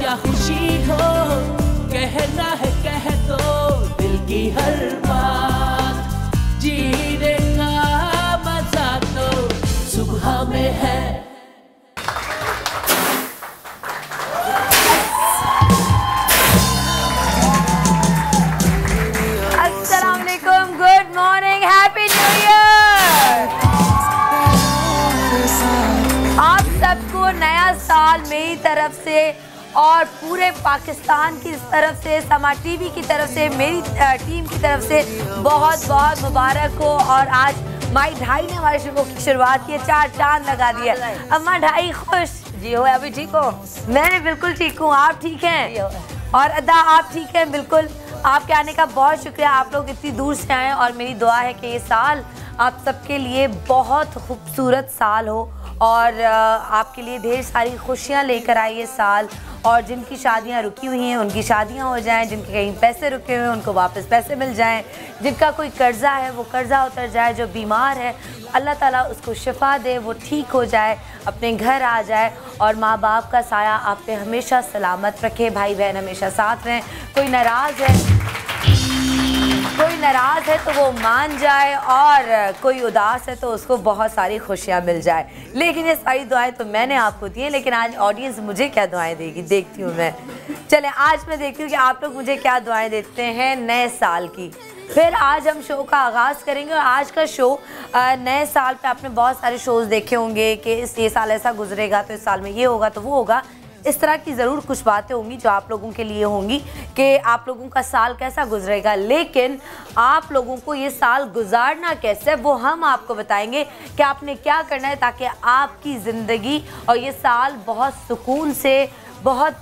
या खुशी हो, कहना है कह दो दिल की हर बात, जीने का मजा तो सुबह में है। अस्सलाम वालेकुम, good morning, happy new year. आप सबको नया साल मेरी तरफ से और पूरे पाकिस्तान की तरफ से, समा टीवी की तरफ से, मेरी टीम की तरफ से बहुत बहुत मुबारक हो। और आज माई ढाई ने हमारे शुरू की शुरुआत की, 4 चांद लगा दिए। अम्मा ढाई खुश जी हो? अभी ठीक हो? मैं बिल्कुल ठीक हूँ, आप ठीक हैं? और अदा आप ठीक हैं? बिल्कुल। आपके आने का बहुत शुक्रिया, आप लोग इतनी दूर से आए और मेरी दुआ है कि ये साल आप सबके लिए बहुत खूबसूरत साल हो और आपके लिए ढेर सारी खुशियाँ लेकर आए ये साल। और जिनकी शादियां रुकी हुई हैं उनकी शादियां हो जाएं, जिनके कहीं पैसे रुके हुए हैं उनको वापस पैसे मिल जाएं, जिनका कोई कर्ज़ा है वो कर्ज़ा उतर जाए, जो बीमार है अल्लाह ताला उसको शिफा दे, वो ठीक हो जाए, अपने घर आ जाए और माँ बाप का साया आप पे हमेशा सलामत रखे, भाई बहन हमेशा साथ रहें। कोई नाराज़ है तो वो मान जाए और कोई उदास है तो उसको बहुत सारी खुशियाँ मिल जाए। लेकिन ये सारी दुआएं तो मैंने आपको दी हैं, लेकिन आज ऑडियंस मुझे क्या दुआएं देगी देखती हूँ मैं। चले आज मैं देखती हूँ कि आप लोग मुझे क्या दुआएं देते हैं नए साल की। फिर आज हम शो का आगाज़ करेंगे और आज का शो नए साल पे आपने बहुत सारे शोज़ देखे होंगे कि ये साल ऐसा गुजरेगा तो इस साल में ये होगा तो वो होगा। इस तरह की ज़रूर कुछ बातें होंगी जो आप लोगों के लिए होंगी कि आप लोगों का साल कैसा गुजरेगा, लेकिन आप लोगों को ये साल गुजारना कैसे वो हम आपको बताएंगे कि आपने क्या करना है ताकि आपकी ज़िंदगी और ये साल बहुत सुकून से, बहुत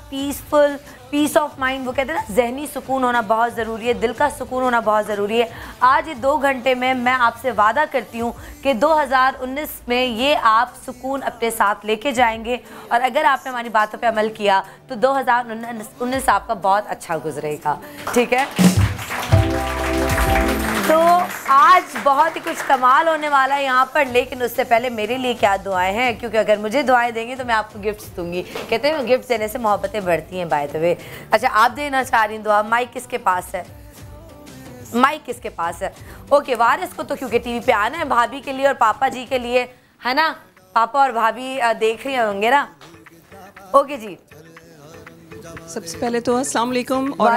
पीस ऑफ माइंड, वो कहते हैं ना जहनी सुकून होना बहुत ज़रूरी है, दिल का सुकून होना बहुत ज़रूरी है। आज ये 2 घंटे में मैं आपसे वादा करती हूँ कि 2019 में ये आप सुकून अपने साथ लेके जाएंगे और अगर आपने हमारी बातों पे अमल किया तो 2019 आपका बहुत अच्छा गुजरेगा, ठीक है? तो आज बहुत ही कुछ कमाल होने वाला है यहाँ पर, लेकिन उससे पहले मेरे लिए क्या दुआएं हैं, क्योंकि अगर मुझे दुआएं देंगे तो मैं आपको गिफ्ट्स दूंगी। कहते हैं गिफ्ट देने से मोहब्बतें बढ़ती हैं बाय द वे। अच्छा आप देना चाह रही हैं दुआ, माइक किसके पास है? माइक किसके पास है? ओके वारिस को तो क्योंकि टीवी पे आना है, भाभी के लिए और पापा जी के लिए है ना, पापा और भाभी देख रहे होंगे ना। ओके जी, सबसे पहले तो अस्सलाम वालेकुम और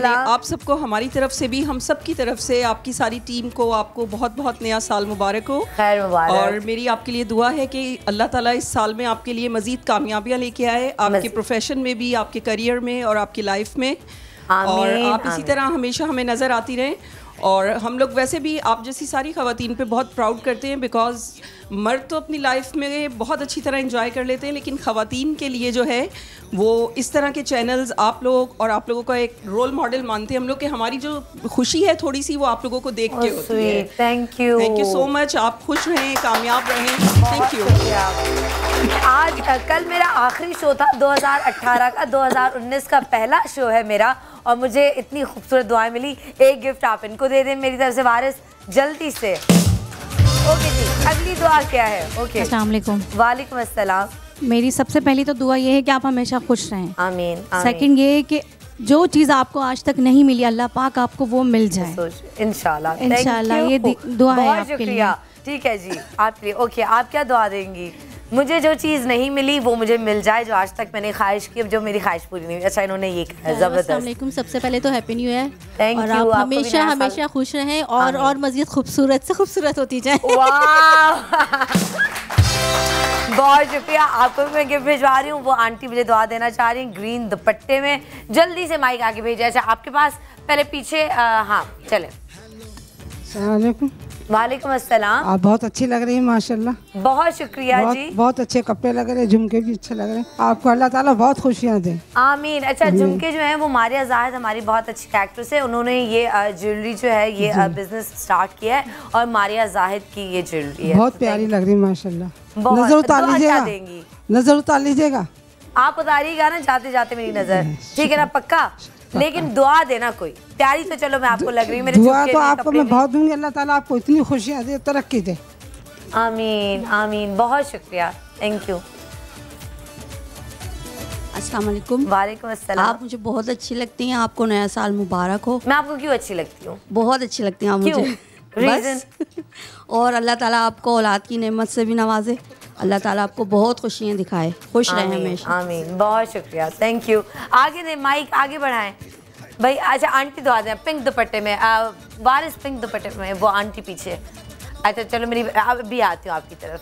आप सबको हमारी तरफ से भी, हम सब की तरफ से, आपकी सारी टीम को आपको बहुत बहुत नया साल मुबारक हो। खैर मुबारक। और मेरी आपके लिए दुआ है कि अल्लाह ताला इस साल में आपके लिए मज़ीद कामयाबियाँ लेके आए, आपके प्रोफेशन में भी, आपके करियर में और आपकी लाइफ में। और आप इसी तरह हमेशा हमें नज़र आती रहें। और हम लोग वैसे भी आप जैसी सारी ख़वातीन पे बहुत प्राउड करते हैं, बिकॉज़ मर्द तो अपनी लाइफ में बहुत अच्छी तरह एंजॉय कर लेते हैं, लेकिन ख़वातीन के लिए जो है वो इस तरह के चैनल्स आप लोग और आप लोगों का एक रोल मॉडल मानते हैं हम लोग कि हमारी जो खुशी है थोड़ी सी वो आप लोगों को देख के होती है। Thank you so much. आप खुश रहें, कामयाब रहें। Thank you. आज कल मेरा आखिरी शो था 2018 का, 2019 का पहला शो है मेरा और मुझे इतनी खूबसूरत दुआएं मिली। एक गिफ्ट आप इनको दे दें मेरी तरफ से वारिस, जल्दी से। ओके जी, अगली दुआ क्या है? ओके, अस्सलाम वालेकुम। वालेकुम अस्सलाम। मेरी सबसे पहली तो दुआ ये है कि आप हमेशा खुश रहें। आमीन। सेकंड ये है कि जो चीज़ आपको आज तक नहीं मिली अल्लाह पाक आपको वो मिल जाए इंशाल्लाह। इंशाल्लाह, ये दुआ है आपके लिए। ठीक है जी, आपके लिए। ओके, आप क्या दुआ देंगी? मुझे जो चीज़ नहीं मिली वो मुझे मिल जाए, जो आज तक मैंने ख्वाहिश की, जो मेरी ख्वाहिश पूरी नहीं हुई। अच्छा इन्होंने ये कहा, ज़बरदस्त। अस्सलाम वालेकुम। सबसे पहले तो हैप्पी न्यू ईयर। थैंक और यू। आप हमेशा हमेशा खुश रहें और मज़ीद खूबसूरत से खूबसूरत होती जाए। बहुत शुक्रिया। आपको भी मैं गिफ्ट भिजवा रही हूँ, वो आंटी मुझे दुआ देना चाह रही हैं ग्रीन दुपट्टे में। जल्दी से माइक आगे भेजा। अच्छा आपके पास पहले पीछे, हाँ चले। वालेकुम अस्सलाम। आप बहुत अच्छी लग रही हैं माशाल्लाह। बहुत शुक्रिया जी। बहुत अच्छे कपड़े लग रहे हैं, झुमके भी अच्छे लग रहे हैं। आपको अल्लाह ताला बहुत खुशियाँ दे। आमीन। अच्छा झुमके जो हैं वो मारिया जाहिद हमारी बहुत अच्छी एक्ट्रेस है, उन्होंने ये ज्वेलरी जो है ये बिजनेस स्टार्ट किया है और मारिया जाहिद की ये ज्वेलरी है, बहुत प्यारी लग रही है माशाल्लाह। नजर उतार लीजिएगा, नजर उतार लीजिएगा। आप उतारिएगा ना जाते जाते मेरी नजर, ठीक है ना? पक्का। लेकिन दुआ देना कोई प्यारी तो चलो मैं आपको लग रही हूँ, मेरे दुआ तो आपको मैं बहुत दूंगी। अल्लाह ताला आपको इतनी खुशियाँ दे, तरक्की दे। आमीन आमीन। बहुत शुक्रिया, थैंक यू। अस्सलाम वालेकुम। वालेकुम अस्सलाम। आप मुझे बहुत अच्छी लगती हैं, आपको नया साल मुबारक हो। मैं आपको क्यों अच्छी लगती हूँ? बहुत अच्छी लगती हैं आप मुझे। रीज़न? और अल्लाह ताला आपको औलाद की नेमत से भी नवाजे, अल्लाह ताला आपको बहुत खुशियाँ दिखाए, खुश रहें हमेशा। आमीन, बहुत शुक्रिया, थैंक यू। आगे दे माइक, आगे बढ़ाएं भाई। अच्छा आंटी दुआ दें पिंक दुपट्टे में, वारिस पिंक दुपट्टे में, वो आंटी पीछे। अच्छा चलो मेरी अभी आती हूँ आपकी तरफ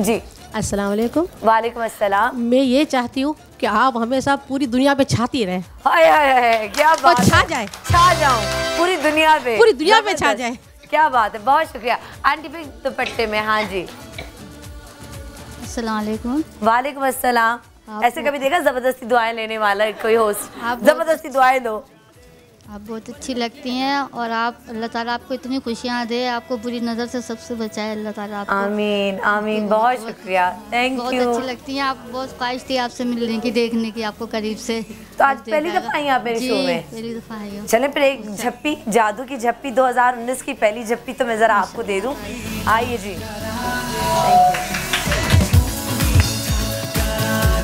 जी। अस्सलाम वालेकुम। वालेकुम अस्सलाम। मैं ये चाहती हूँ कि आप हमेशा पूरी दुनिया पे छाती रहें। हाय हाय हाय, क्या बात छा है। जाए, छा जाऊँ पूरी दुनिया पे, पूरी दुनिया पे छा जाए। क्या बात है, बहुत शुक्रिया आंटी पिंक दुपट्टे में। हाँ जी। अस्सलाम वालेकुम। वालेकुम अस्सलाम। ऐसे कभी देखा जबरदस्ती दुआएं लेने वाला कोई होस्ट? जबरदस्ती दुआएं दो। आप बहुत अच्छी लगती हैं और आप अल्लाह ताला आपको इतनी खुशियाँ दे, आपको बुरी नज़र से सबसे बचाए अल्लाह ताला आपको। आमीन आमीन, बहुत शुक्रिया, थैंक यू। बहुत अच्छी लगती हैं आप, बहुत ख्वाहिश थी आपसे मिलने की, देखने की आपको करीब से। तो आज पहली दफ़ा आई आप मेरे शो में? पहली दफ़ा आई हूँ। चले फिर एक झप्पी, जादू की झप्पी 2019 की पहली झप्पी तो मैं ज़रा आपको दे दूँ। आइए जी।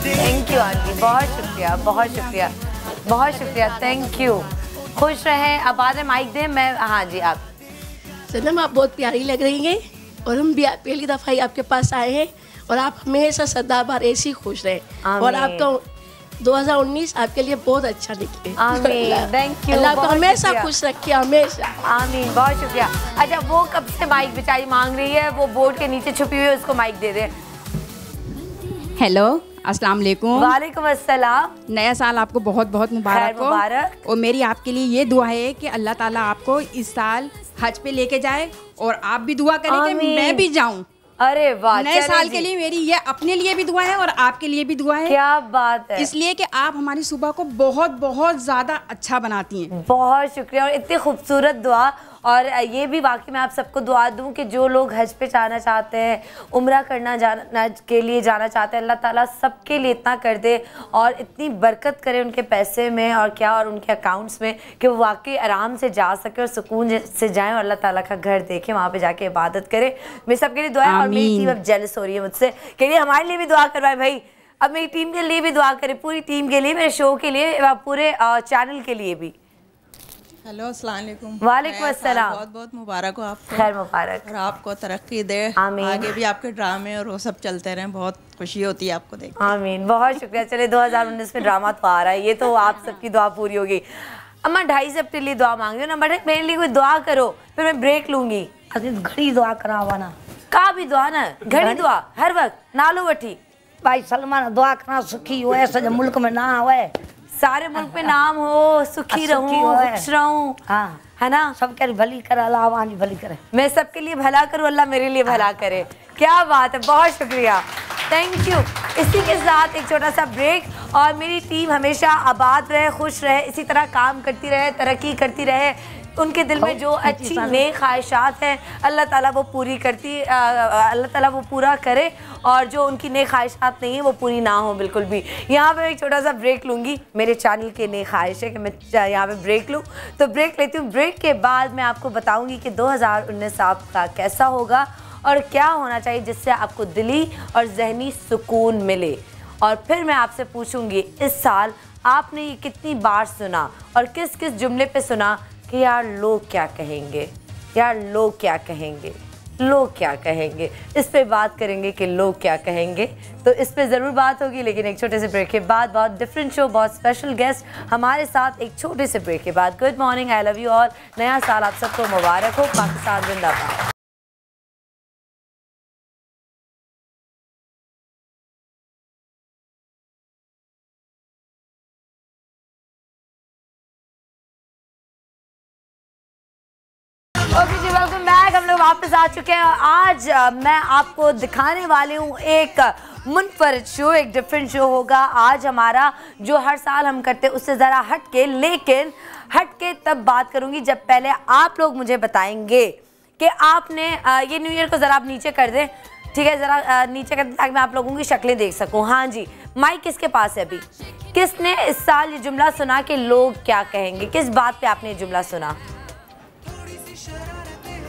थैंक यू आंटी, बहुत शुक्रिया, बहुत शुक्रिया, बहुत शुक्रिया, थैंक यू। खुश रहें। अब बाद में माइक दें। मैं हाँ जी आप। सनम आप बहुत प्यारी लग रही हैं और हम भी पहली दफ़ा ही आपके पास आए हैं और आप हमेशा सदाबहार ऐसे ही खुश रहें और आपका 2019 आपके लिए बहुत अच्छा निकले। आमीन, थैंक यू। अल्लाह आपको हमेशा खुश रखे, हमेशा। आमीन, बहुत शुक्रिया। अच्छा वो कब से माइक बेचारी मांग रही है, वो बोर्ड के नीचे छुपी हुई है, उसको माइक दे दे। हेलो, अस्सलाम वालेकुम। वालेकुम अस्सलाम। नया साल आपको बहुत बहुत मुबारक हो। मुबारक। और मेरी आपके लिए ये दुआ है कि अल्लाह ताला आपको इस साल हज पे लेके जाए और आप भी दुआ करें कि मैं भी जाऊं। अरे वाह, नए साल के लिए मेरी ये अपने लिए भी दुआ है और आपके लिए भी दुआ है। क्या बात है। इसलिए कि आप हमारी सुबह को बहुत बहुत ज़्यादा अच्छा बनाती हैं। बहुत शुक्रिया। और इतनी खूबसूरत दुआ। और ये भी वाकई मैं आप सबको दुआ दूं कि जो लोग हज पे जाना चाहते हैं, उम्रा करना जाना के लिए जाना चाहते हैं, अल्लाह ताला सबके लिए इतना कर दे और इतनी बरकत करे उनके पैसे में और क्या और उनके अकाउंट्स में कि वो वाकई आराम से जा सके और सुकून से जाएं और अल्लाह ताला का घर देखें, वहाँ पे जाके इबादत करें। मेरे सबके लिए दुआ है। और मेरी टीम अब जेलस हो रही है मुझसे कि लिए हमारे लिए भी दुआ करवाए भाई। अब मेरी टीम के लिए भी दुआ करें, पूरी टीम के लिए, मेरे शो के लिए, पूरे चैनल के लिए भी। हेलो, अस्सलाम वालेकुम। वालेकुम अस्सलाम। बहुत बहुत मुबारक हो आपको। खैर मुबारक। और आपको तरक्की दे। आमीन। आगे भी आपके ड्रामे और वो सब चलते रहें, बहुत खुशी होती है आपको देख। आमीन, बहुत शुक्रिया। चले 2019 में ड्रामा तो आ रहा है, ये तो आप सबकी दुआ पूरी होगी। अम्मा 2.5 से अपने लिए दुआ मांग रही हो ना, बट मेरे लिए कोई दुआ करो, फिर मैं ब्रेक लूंगी। घड़ी दुआ करावा ना का भी दुआ ना, घड़ी दुआ हर वक्त नालो वठी भाई सलमान दुआ करना सुखी हो, ऐसा मुल्क में ना हुए, सारे मुल्क में नाम हो, सुखी रहूं, खुश रहूं, हाँ है ना। सबके भली करे, अल्लाह वाली भली करे। मैं सबके लिए भला करूं, अल्लाह मेरे लिए भला करे। क्या बात है, बहुत शुक्रिया, थैंक यू। इसी के साथ एक छोटा सा ब्रेक। और मेरी टीम हमेशा आबाद रहे, खुश रहे, इसी तरह काम करती रहे, तरक्की करती रहे। उनके दिल में जो अच्छी नेक ख्वाहिशात हैं अल्लाह ताला वो पूरी अल्लाह ताला वो पूरा करे, और जो उनकी नेक ख्वाहिशात नहीं है वो पूरी ना हो बिल्कुल भी। यहाँ पे एक छोटा सा ब्रेक लूँगी, मेरे चैनल के नेक ख्वाहिश है कि मैं यहाँ पे ब्रेक लूँ, तो ब्रेक लेती हूँ। ब्रेक के बाद मैं आपको बताऊँगी कि 2019 आपका कैसा होगा और क्या होना चाहिए जिससे आपको दिली और जहनी सुकून मिले। और फिर मैं आपसे पूछूँगी इस साल आपने ये कितनी बार सुना और किस किस जुमले पे सुना कि यार लोग क्या कहेंगे, यार लोग क्या कहेंगे, लोग क्या कहेंगे। इस पे बात करेंगे कि लोग क्या कहेंगे, तो इस पे ज़रूर बात होगी, लेकिन एक छोटे से ब्रेक के बाद। बहुत डिफरेंट शो, बहुत स्पेशल गेस्ट हमारे साथ एक छोटे से ब्रेक के बाद। Good morning, I love you all. नया साल आप सबको मुबारक हो। पाकिस्तान जिंदाबाद। ओके जी, वेलकम बैक। हम लोग वापस आ चुके हैं। आज मैं आपको दिखाने वाली हूँ एक मुनफरद शो, एक डिफरेंट शो होगा आज हमारा, जो हर साल हम करते हैं उससे ज़रा हट के, लेकिन हट के तब बात करूँगी जब पहले आप लोग मुझे बताएंगे कि आपने ये न्यू ईयर को ज़रा आप नीचे कर दें, ठीक है, ज़रा नीचे कर दें ताकि मैं आप लोगों की शक्लें देख सकूँ। हाँ जी, माइक किसके पास है अभी? किसने इस साल ये जुमला सुना कि लोग क्या कहेंगे? किस बात पे आपने ये जुमला सुना?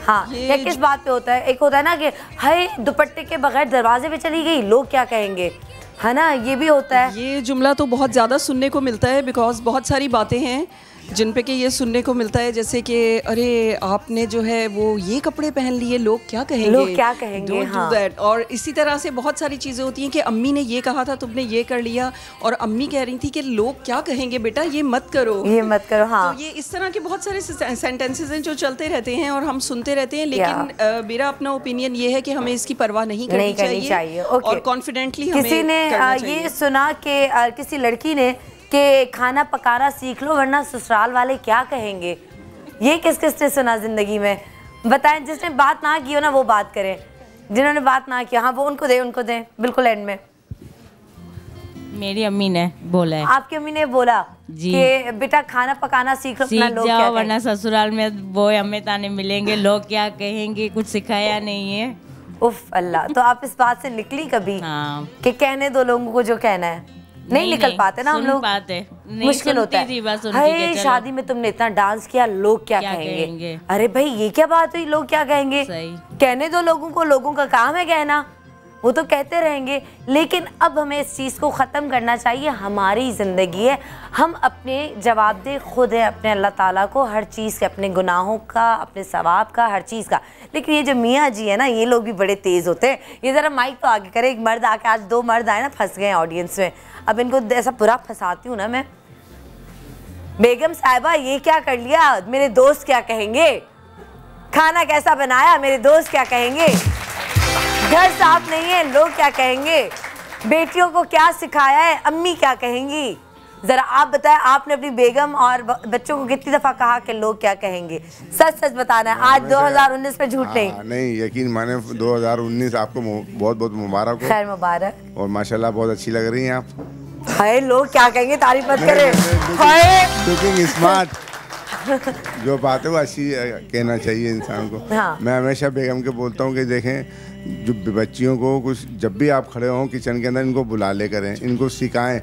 हाँ, या किस बात पे होता है? एक होता है ना कि हाय दुपट्टे के बगैर दरवाजे पे चली गई, लोग क्या कहेंगे। है ना, ये भी होता है। ये जुमला तो बहुत ज़्यादा सुनने को मिलता है, बिकॉज बहुत सारी बातें हैं जिन पे कि ये सुनने को मिलता है, जैसे कि अरे आपने जो है वो ये कपड़े पहन लिए, लोग क्या कहेंगे, लोग क्या कहेंगे, हाँ। और इसी तरह से बहुत सारी चीज़ें होती हैं कि अम्मी ने ये कहा था, तुमने ये कर लिया, और अम्मी कह रही थी कि लोग क्या कहेंगे बेटा, ये मत करो, ये मत करो, हाँ। तो ये इस तरह के बहुत सारे सेंटेंसेस हैं जो चलते रहते हैं और हम सुनते रहते हैं, लेकिन मेरा अपना ओपिनियन ये है कि हमें इसकी परवाह नहीं करनी चाहिए और कॉन्फिडेंटली हमें किसी ने ये सुना कि किसी लड़की ने कि खाना पकाना सीख लो वरना ससुराल वाले क्या कहेंगे। ये किस किस ने सुना जिंदगी में, बताएं। जिसने बात ना की हो ना वो बात करें, जिन्होंने बात ना किया हाँ वो उनको दें बिल्कुल एंड में। मेरी अम्मी ने बोला है। आपकी अम्मी ने बोला कि बेटा खाना पकाना सीख लो, सीख जाओ वरना ससुराल में वो हमें ताने मिलेंगे, लोग क्या कहेंगे, कुछ सिखाया नहीं है। उफ अल्लाह, तो आप इस बात से निकली कभी कि कहने दो लोगों को जो कहना है? नहीं निकल पाते ना हम लोग, मुश्किल होता है। हाय शादी में तुमने इतना डांस किया, लोग क्या कहेंगे? अरे भाई ये क्या बात हुई, लोग क्या कहेंगे? कहने दो लोगों को, लोगों का काम है कहना, वो तो कहते रहेंगे। लेकिन अब हमें इस चीज़ को ख़त्म करना चाहिए, हमारी ज़िंदगी है, हम अपने जवाबदेह खुद हैं अपने अल्लाह ताला को, हर चीज़ के, अपने गुनाहों का, अपने सवाब का, हर चीज़ का। लेकिन ये जो मियाँ जी है ना, ये लोग भी बड़े तेज़ होते हैं। ये ज़रा माइक तो आगे करे, एक मर्द आके, आज 2 मर्द आए ना, फंस गए ऑडियंस में, अब इनको ऐसा पूरा फंसाती हूँ ना मैं। बेगम साहिबा ये क्या कर लिया, मेरे दोस्त क्या कहेंगे, खाना कैसा बनाया, मेरे दोस्त क्या कहेंगे, घर साफ नहीं है, लोग क्या कहेंगे, बेटियों को क्या सिखाया है, अम्मी क्या कहेंगी। जरा आप बताएं, आपने अपनी बेगम और बच्चों को कितनी दफा कहा कि लोग क्या कहेंगे? सच सच बताना है, आज 2019 में झूठ नहीं। नहीं यकीन माने 2019 आपको बहुत बहुत मुबारक हो। खैर मुबारक। और माशाल्लाह बहुत अच्छी लग रही हैं आप। हाय लोग क्या कहेंगे, तारीफ मत करें। हाय लुकिंग स्मार्ट, जो बात है वो अच्छी कहना चाहिए इंसान को। हाँ। मैं हमेशा बेगम के बोलता हूँ कि देखें, जो बच्चियों को कुछ जब भी आप खड़े हों किचन के अंदर, इनको बुला ले करें, इनको सिखाएं।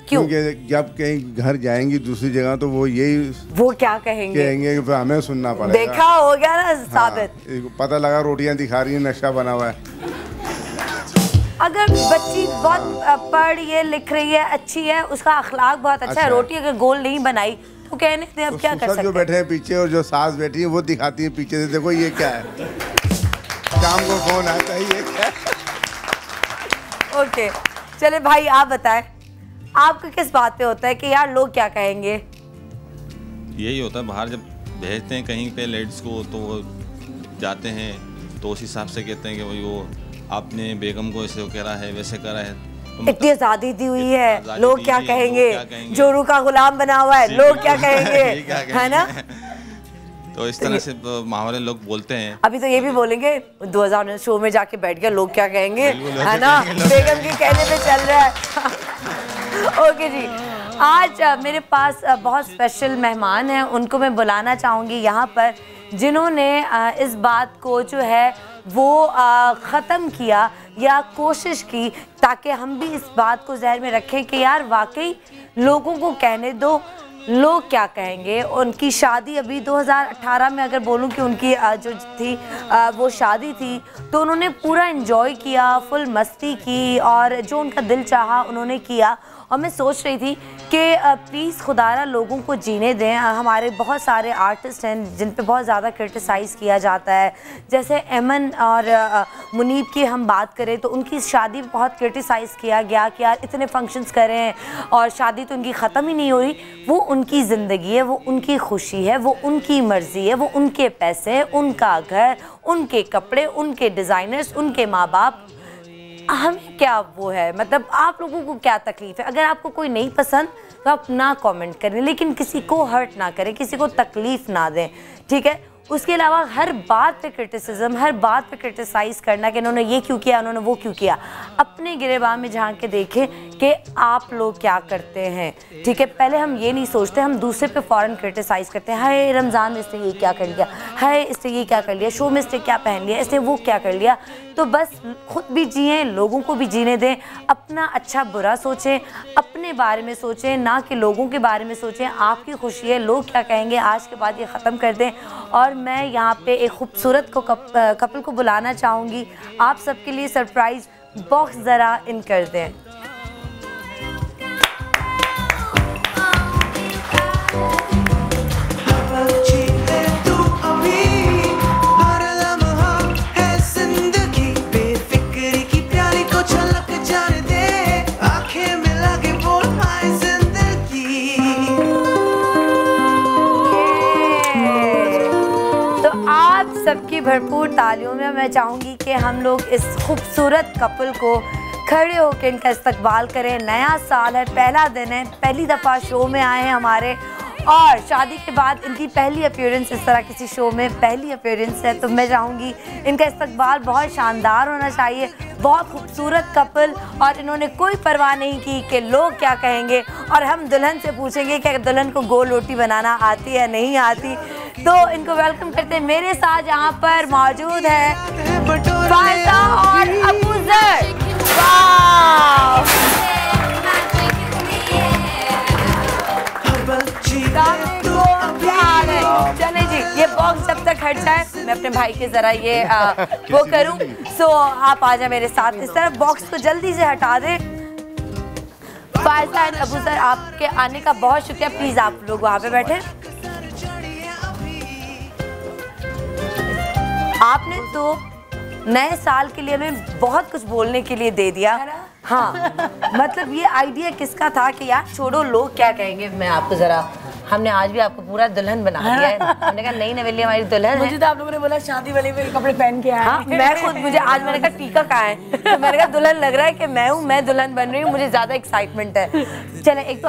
क्योंकि जब कहीं घर जाएंगी दूसरी जगह तो वो क्या कहेंगे फिर हमें सुनना पड़ेगा। देखा हो गया ना साबित। हाँ, पता लगा रोटियां दिखा रही है, नक्शा बना हुआ है। अगर बच्ची बहुत पढ़ रही है, लिख रही है, अच्छी है, उसका अखलाक बहुत अच्छा है, रोटी अगर गोल नहीं बनाई तो कहने से अब क्या कर सकते हैं। जो बैठे हैं पीछे और जो सास बैठी है वो दिखाती है पीछे से, देखो ये क्या है, शाम को फोन आता है ये क्या है। ओके चले भाई आप बताएं, आपको किस बात पे होता है कि यार लोग क्या कहेंगे? यही होता है, बाहर जब भेजते हैं कहीं पे लेडीज को तो वो जाते हैं तो उस हिसाब से कहते हैं कि भाई वो आपने बेगम को ऐसे कह रहा है, वैसे कह रहा है, तो इतनी आज़ादी दी हुई है, लोग क्या कहेंगे, जोरू का गुलाम बना हुआ है, लोग क्या कहेंगे, है ना? तो इस तरह से माहौल लोग बोलते हैं। अभी तो ये भी बोलेंगे 2000 शो में जाके बैठ गया, लोग क्या कहेंगे, है ना? बेगम के कहने पे चल रहा है। ओके जी, आज मेरे पास बहुत स्पेशल मेहमान हैं, उनको मैं बुलाना चाहूँगी यहाँ पर, जिन्होंने इस बात को जो है वो ख़त्म किया या कोशिश की ताकि हम भी इस बात को ज़हन में रखें कि यार वाकई लोगों को कहने दो, लोग क्या कहेंगे। उनकी शादी अभी 2018 में अगर बोलूं कि उनकी जो थी वो शादी थी तो उन्होंने पूरा एंजॉय किया, फुल मस्ती की और जो उनका दिल चाहा उन्होंने किया। और मैं सोच रही थी कि प्लीज़ खुदारा लोगों को जीने दें। हमारे बहुत सारे आर्टिस्ट हैं जिन पे बहुत ज़्यादा क्रिटिसाइज़ किया जाता है, जैसे एमन और मुनीब की हम बात करें तो उनकी शादी बहुत क्रिटिसाइज़ किया गया कि यार इतने फंक्शंस करें और शादी तो उनकी ख़त्म ही नहीं हो रही। वो उनकी ज़िंदगी है, वो उनकी खुशी है, वो उनकी मर्ज़ी है, वो उनके पैसे, उनका घर, उनके कपड़े, उनके डिज़ाइनर्स, उनके माँ बाप, हमें क्या वो है, मतलब आप लोगों को क्या तकलीफ़ है। अगर आपको कोई नहीं पसंद तो आप ना कमेंट करें, लेकिन किसी को हर्ट ना करें, किसी को तकलीफ़ ना दें, ठीक है। उसके अलावा हर बात पे क्रिटिसिज्म, हर बात पे क्रिटिसाइज़ करना कि उन्होंने ये क्यों किया, उन्होंने वो क्यों किया, अपने गिरेबान में झांक के देखें कि आप लोग क्या करते हैं, ठीक है। पहले हम ये नहीं सोचते, हम दूसरे पे फ़ौरन क्रिटिसाइज़ करते हैं, हाय रमज़ान में इसने ये क्या कर लिया, हाय इसने ये क्या कर लिया, शो में इसने क्या पहन लिया, इसने वो क्या कर लिया। तो बस खुद भी जिएं, लोगों को भी जीने दें, अपना अच्छा बुरा सोचें, अपने बारे में सोचें, ना कि लोगों के बारे में सोचें। आपकी खुशी है, लोग क्या कहेंगे, आज के बाद ये ख़त्म कर दें। और मैं यहाँ पे एक खूबसूरत को कपल को बुलाना चाहूँगी, आप सबके लिए सरप्राइज़ बॉक्स ज़रा इन कर दें। सबकी भरपूर तालियों में मैं चाहूँगी कि हम लोग इस खूबसूरत कपल को खड़े होकर इनका इस्तकबाल करें। नया साल है, पहला दिन है, पहली दफ़ा शो में आए हैं हमारे, और शादी के बाद इनकी पहली अपीयरेंस इस तरह किसी शो में पहली अपीयरेंस है, तो मैं चाहूँगी इनका इस्तकबाल बहुत शानदार होना चाहिए। बहुत खूबसूरत कपल, और इन्होंने कोई परवाह नहीं की कि लोग क्या कहेंगे, और हम दुल्हन से पूछेंगे कि दुल्हन को गोल रोटी बनाना आती है नहीं आती। तो इनको वेलकम करते हैं। मेरे साथ यहाँ पर मौजूद है फायजा और अबूजर। चले जी, ये बॉक्स जब तक हट जाए मैं अपने भाई के जरा ये वो करूं। सो आप आ जाए मेरे साथ, इस तरफ बॉक्स को जल्दी से हटा दें। फायजा एंड अबूजर, आपके आने का बहुत शुक्रिया। प्लीज आप लोग वहाँ पे बैठे। आपने तो नए साल के लिए हमें बहुत कुछ बोलने के लिए दे दिया। हाँ, मतलब ये आइडिया किसका था कि यार छोड़ो लोग क्या कहेंगे। मैं आपको जरा, हमने आज भी आपको पूरा दुल्हन बना दिया है। हमने कहा नई नवेली हमारी दुल्हन है। मुझे तो आप लोगों ने बोला शादी वाले में कपड़े पहन के आए। हाँ, मैं खुद, मुझे आज मैंने कहा टीका कहाँ है, तो मैंने कहा दुल्हन लग रहा है कि मैं हूँ, मैं दुल्हन बन रही हूँ, मुझे ज़्यादा एक्साइटमेंट है। चले, एक तो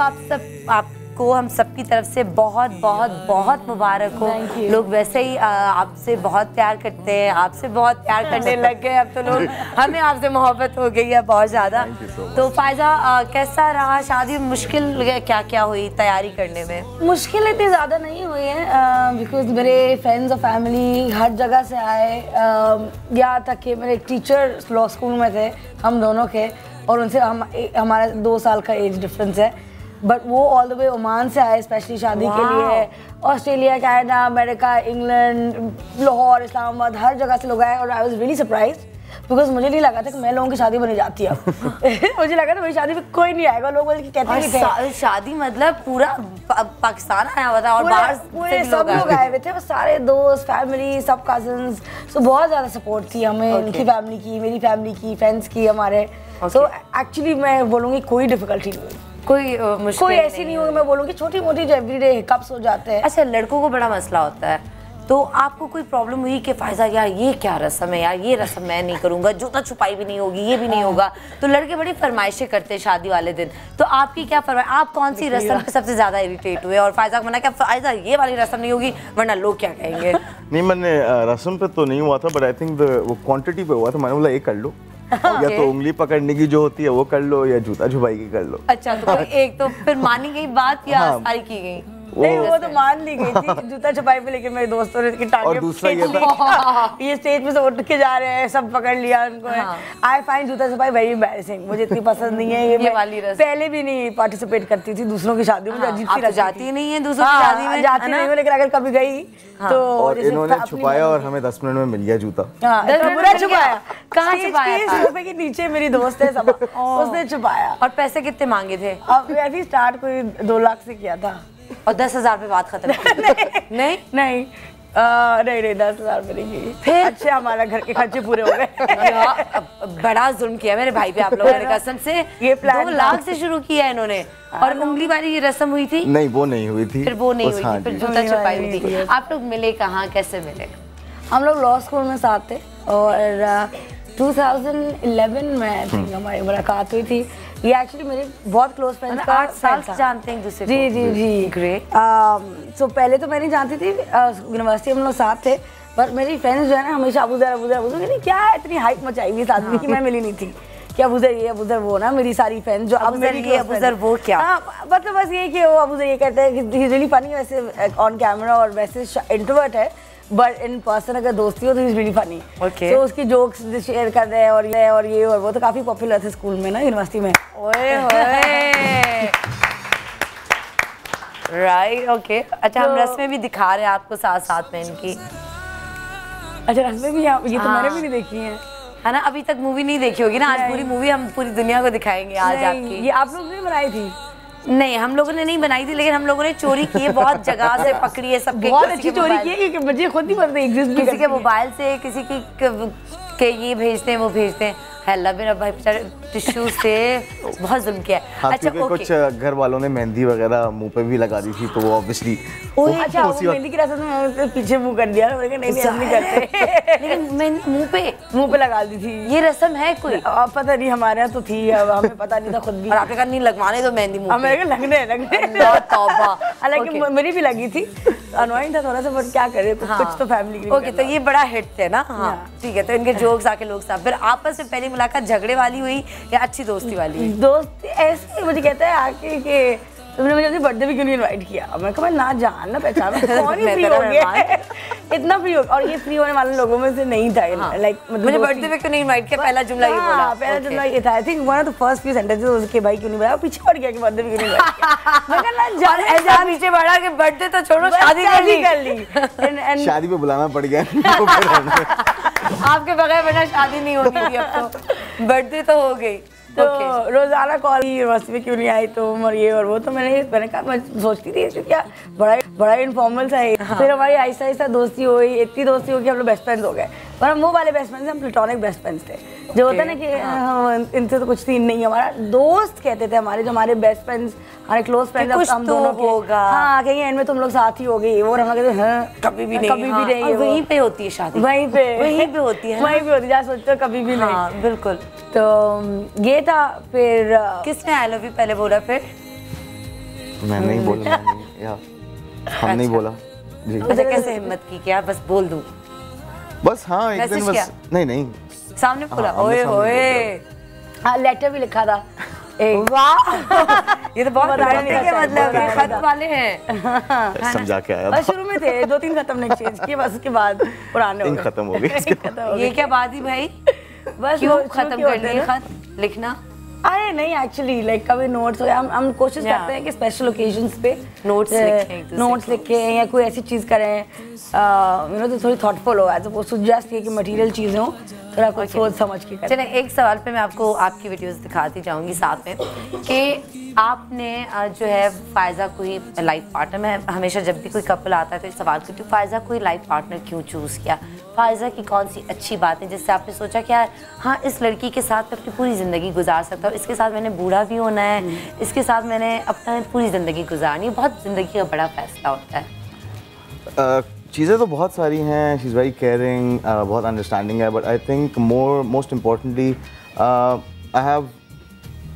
आपको हम सबकी तरफ से बहुत बहुत बहुत मुबारक हो। लोग वैसे ही आपसे बहुत प्यार करते हैं, आपसे बहुत प्यार करने लग गए अब तो लोग, हमें आपसे मोहब्बत हो गई है बहुत ज़्यादा। तो फायजा, कैसा रहा शादी? मुश्किल क्या क्या हुई तैयारी करने में? मुश्किल इतनी ज़्यादा नहीं हुई है, बिकॉज मेरे फ्रेंड्स और फैमिली हर जगह से आए। यहाँ तक कि मेरे टीचर लॉ स्कूल में थे, हम दोनों के, और उनसे हमारा 2 साल का एज डिफरेंस है, बट वो ऑल द वे ओमान से आए स्पेशली शादी के लिए। Australia, Canada, America, England, Lahore, Islamabad, हर जगह से लोग आए, और I was really surprised because मुझे नहीं लगा था कि मैं लोगों की शादी बनी जाती है। मुझे लगा था मेरी शादी में कोई नहीं आएगा। लोग बोले कि कहते थे शादी मतलब पूरा पाकिस्तान आया हुआ था, और बाहर पूरे सब लोग आए हुए थे, सारे दोस्त, फैमिली, सब कजन्स। सो बहुत ज़्यादा सपोर्ट थी हमें, उनकी फैमिली की, मेरी फैमिली की, फ्रेंड्स की हमारे। सो एक्चुअली मैं बोलूँगी कोई डिफिकल्टी नहीं हुई, कोई ऐसी नहीं होगी। मैं बोलूँगी छोटी मोटी जो एवरीडे हिकअप्स हो जाते हैं। अच्छा, लड़कों को बड़ा मसला होता है, तो आपको कोई प्रॉब्लम हुई कि फायजा यार ये क्या रस्म है, यार ये रस्म मैं नहीं करूँगा, जूता छुपाई भी नहीं होगी, ये भी नहीं होगा। तो लड़के बड़ी फरमाइशें करते हैं शादी वाले दिन, तो आपकी क्या फरमाइश? आप कौन सी रस्म पे सबसे ज़्यादा इरिटेट हुए, और फायजा को मना क्या फायजा ये वाली रस्म नहीं होगी वरना लोग क्या कहेंगे? नहीं, मैंने रस्म पे तो नहीं हुआ था, बट आई थिंक वो क्वान्टिटी पे हुआ था। मैंने बोला ये कर लो, या तो उंगली पकड़ने की जो होती है वो कर लो, या जूता छुपाई की कर लो। अच्छा, तो कोई एक तो फिर मानी गई बात या सारी की गई? नहीं, वो तो मान ली गई थी जूता छुपाई पे, लेकिन मेरे दोस्तों ने टांगे ये स्टेज पे से उठ के जा रहे हैं, सब पकड़ लिया उनको। आई फाइंड जूता छुपाई वेरी एम्बैरेसिंग, मुझे इतनी पसंद नहीं है ये वाली रस्म। पहले भी नहीं पार्टिसिपेट करती थी दूसरों की शादी में, मुझे अजीब सी लगती। जाती नहीं है दूसरों की शादी में? जाती नहीं हूँ, लेकिन अगर कभी गई तो। और इन्होंने छुपाया और हमें 10 मिनट में मिल गया जूता। पूरा छुपाया। कहाँ छुपाया? सोफे के नीचे मेरी दोस्त है, सब उसने छुपाया। और पैसे कितने मांगे थे? अब ऐसे स्टार्ट कोई 2 लाख से किया था, और 10,000 पे बात खत्म। नहीं नहीं नहीं 10,000 पे नहीं। फिर अच्छे हमारा घर के खर्चे पूरे हो गए। बड़ा जुल्म किया मेरे भाई पे आप लोगों ने, कसम से। ये प्लान 2 लाख से शुरू किया है इन्होंने। और उंगली वाली ये रस्म हुई थी? नहीं, वो नहीं हुई थी। फिर वो नहीं हुई थी, फिर जूता छुपाई हुई थी। आप लोग मिले कहाँ, कैसे मिले? हम लोग लॉ स्कूल में साथ थे, और 2011 में हमारी मुलाकात हुई थी। ये एक्चुअली मेरे बहुत क्लोज फ्रेंड्स का 8 साल से जानते हैं एक दूसरे को? जी ग्रेट। सो पहले तो मैं नहीं जानती थी, यूनिवर्सिटी हम लोग साथ थे, पर मेरी फ्रेंड्स जो है ना हमेशा अबूजर नहीं, क्या है इतनी हाइप मचाई हुई इस आदमी की, मैं मिली नहीं थी कि अबूजर ये अबूजर वो ना। मेरी सारी फ्रेंड्स जो अब मेरी ये अबूजर वो क्या, मतलब बस यही कि वो अबूजर ये कहते हैं कि ही इज रियली फनी वैसे ऑन कैमरा, और वैसे इंट्रोवर्ट है, बट इन पर्सन अगर दोस्ती हो तो इज रियली फनी। तो उसकी जोक्स शेयर कर रहे हैं, और ये और वो, तो काफी पॉपुलर थे स्कूल में ना, यूनिवर्सिटी में। ओए होए राइट, ओके। अच्छा, हम रस्में भी दिखा रहे हैं आपको साथ साथ में इनकी। अच्छा, रस्में भी ये तो मैंने भी नहीं देखी है ना? अभी तक मूवी नहीं देखी होगी ना? आज पूरी मूवी हम पूरी दुनिया को दिखाएंगे आज आपकी। ये आप लोग ने बनाई थी? नहीं, हम लोगों ने नहीं बनाई थी, लेकिन हम लोगों ने चोरी की है, बहुत जगह से पकड़ी है, सबके बहुत अच्छी चोरी की है, क्योंकि मुझे खुद नहीं पता एग्जिस्ट भी। किसी के मोबाइल से, किसी की के ये भेजते हैं, वो भेजते हैं। हेला मेरा भाई बेचारे टिश्यू से बहुत जुल्म किया है। हाँ, क्योंकि कुछ घर वालों ने मेहंदी वगैरह मुंह पे भी लगा दी थी तो वो ऑब्वियसली अच्छा वो मेहंदी की रस्म में उसके पीछे मुंह कर दिया, मैंने कहा नहीं करते। लेकिन मुंह पे लगा दी थी, ये रस्म है कोई? पता नहीं, हमारे यहाँ तो थी, अब हमें पता नहीं था खुद भी। और आपने कहा नहीं लगवाने तो मेहंदी मुंह पे। लगने तौबा, हालांकि मेरी भी लगी थी, अनोइंग था थोड़ा सा, बट क्या करे, कुछ तो फैमिली। ओके, तो ये बड़ा हिट थे ना। हाँ ठीक है, तो इनके जोक्स आके लोग साथ। फिर आपस में पहली मुलाकात झगड़े वाली हुई या अच्छी दोस्ती वाली? दोस्ती ऐसे मुझे कहता है आके कि तुमने मुझे अपने बर्थडे पे क्यों नहीं इनवाइट किया। मैं कहा ना जान ना पहचान, कौन ही फ्री हो गया इतना फ्री हो, और ये फ्री होने वाले लोगों में से नहीं था। लाइक मुझे बर्थडे पे क्यों नहीं इनवाइट किया, पहला जुमला ये बोला। पहला जुमला ये था, I think one of the first few sentences उसके भाई क्यों नहीं बोला, पीछे पड़ गया कि बर्थडे पे क्यों नहीं इनवाइट किया। मैं कहा ना जान, ऐसा पीछे बढ़ा कि बर्थडे तो छोड़ो, शादी कर ली। शादी पे बुलाना पड़ गया आपके बगैर वरना शादी नहीं होती थी, अब तो बर्थडे तो हो गई। तो रोजाना कॉल यूनिवर्सिटी में क्यों नहीं आई तुम, और ये और वो। तो मैंने कहा, मैं सोचती थी क्या बड़ा इनफॉर्मल था। फिर हमारी आहिस्ता आहिस्ता दोस्ती हुई, इतनी दोस्ती हुई कि हम लोग बेस्ट फ्रेंड्स हो गए। पर हम वो वाले बेस्ट फ्रेंड्स, हम प्लेटोनिक बेस्ट फ्रेंड्स थे, जो होता है ना कि इनसे तो कुछ सीन नहीं है। हमारा दोस्त कहते थे हमारे, जो हमारे बेस्ट फ्रेंड्स, हमारे क्लोज फ्रेंड्स, हम दोनों होगा। हाँ, कहीं एंड में तुम लोग साथ ही हो गए, और हम लोग कहते हैं कभी भी नहीं। वहीं पे होती है शादी, वहीं पे होती है, वहीं पे होती है, जहाँ सोचते हो कभी भी नहीं। बिल्कुल। तो ये था। फिर किसने आई लव यू पहले बोला? फिर मैं नहीं बोला, हम नहीं बोला जी। अच्छा, कैसे हिम्मत की क्या बस बोल दूं? बस हाँ, एक दिन बस नहीं सामने बोला। ओए होए, हाँ लेटर भी लिखा था। वाह, ये तो बहुत मतलब खत वाले हैं। समझा के आया। शुरू में थे 2-3 खत्म नहीं चेंज किए, बस उसके बाद पुराने हो गए, खत्म हो गए। ये क्या बात ही भाई, बस क्यों खत्म कर दिए खत लिखना? अरे नहीं, एक्चुअली लाइक कभी नोट्स हो, हम कोशिश करते हैं कि स्पेशल ओकेजंस पे नोट्स लिखें या कोई ऐसी चीज़ करें, यू नो, तो थोड़ी थॉटफुल हो। एज अपोज टू जस्ट ये कि मटेरियल चीज़ें हो, थोड़ा कुछ सोच समझ के करें। चलें, एक सवाल पे मैं आपको आपकी वीडियोस दिखाती जाऊंगी साथ में कि आपने जो है फायजा को ही लाइफ पार्टनर, मैं हमेशा जब भी कोई कपल आता है तो सवाल करती हूँ, फायजा को ही लाइफ पार्टनर क्यों चूज़ किया? फायजा की कौन सी अच्छी बात है जिससे आपने सोचा कि यार हाँ, इस लड़की के साथ मैं अपनी पूरी ज़िंदगी गुजार सकता हूँ, इसके साथ मैंने बूढ़ा भी होना है, इसके साथ मैंने अपना पूरी ज़िंदगी गुजारनी है। बहुत ज़िंदगी का बड़ा फैसला होता है। चीज़ें तो बहुत सारी हैं, शी इज़ वेरी केयरिंग, बहुत अंडरस्टैंडिंग है, but I think most importantly I have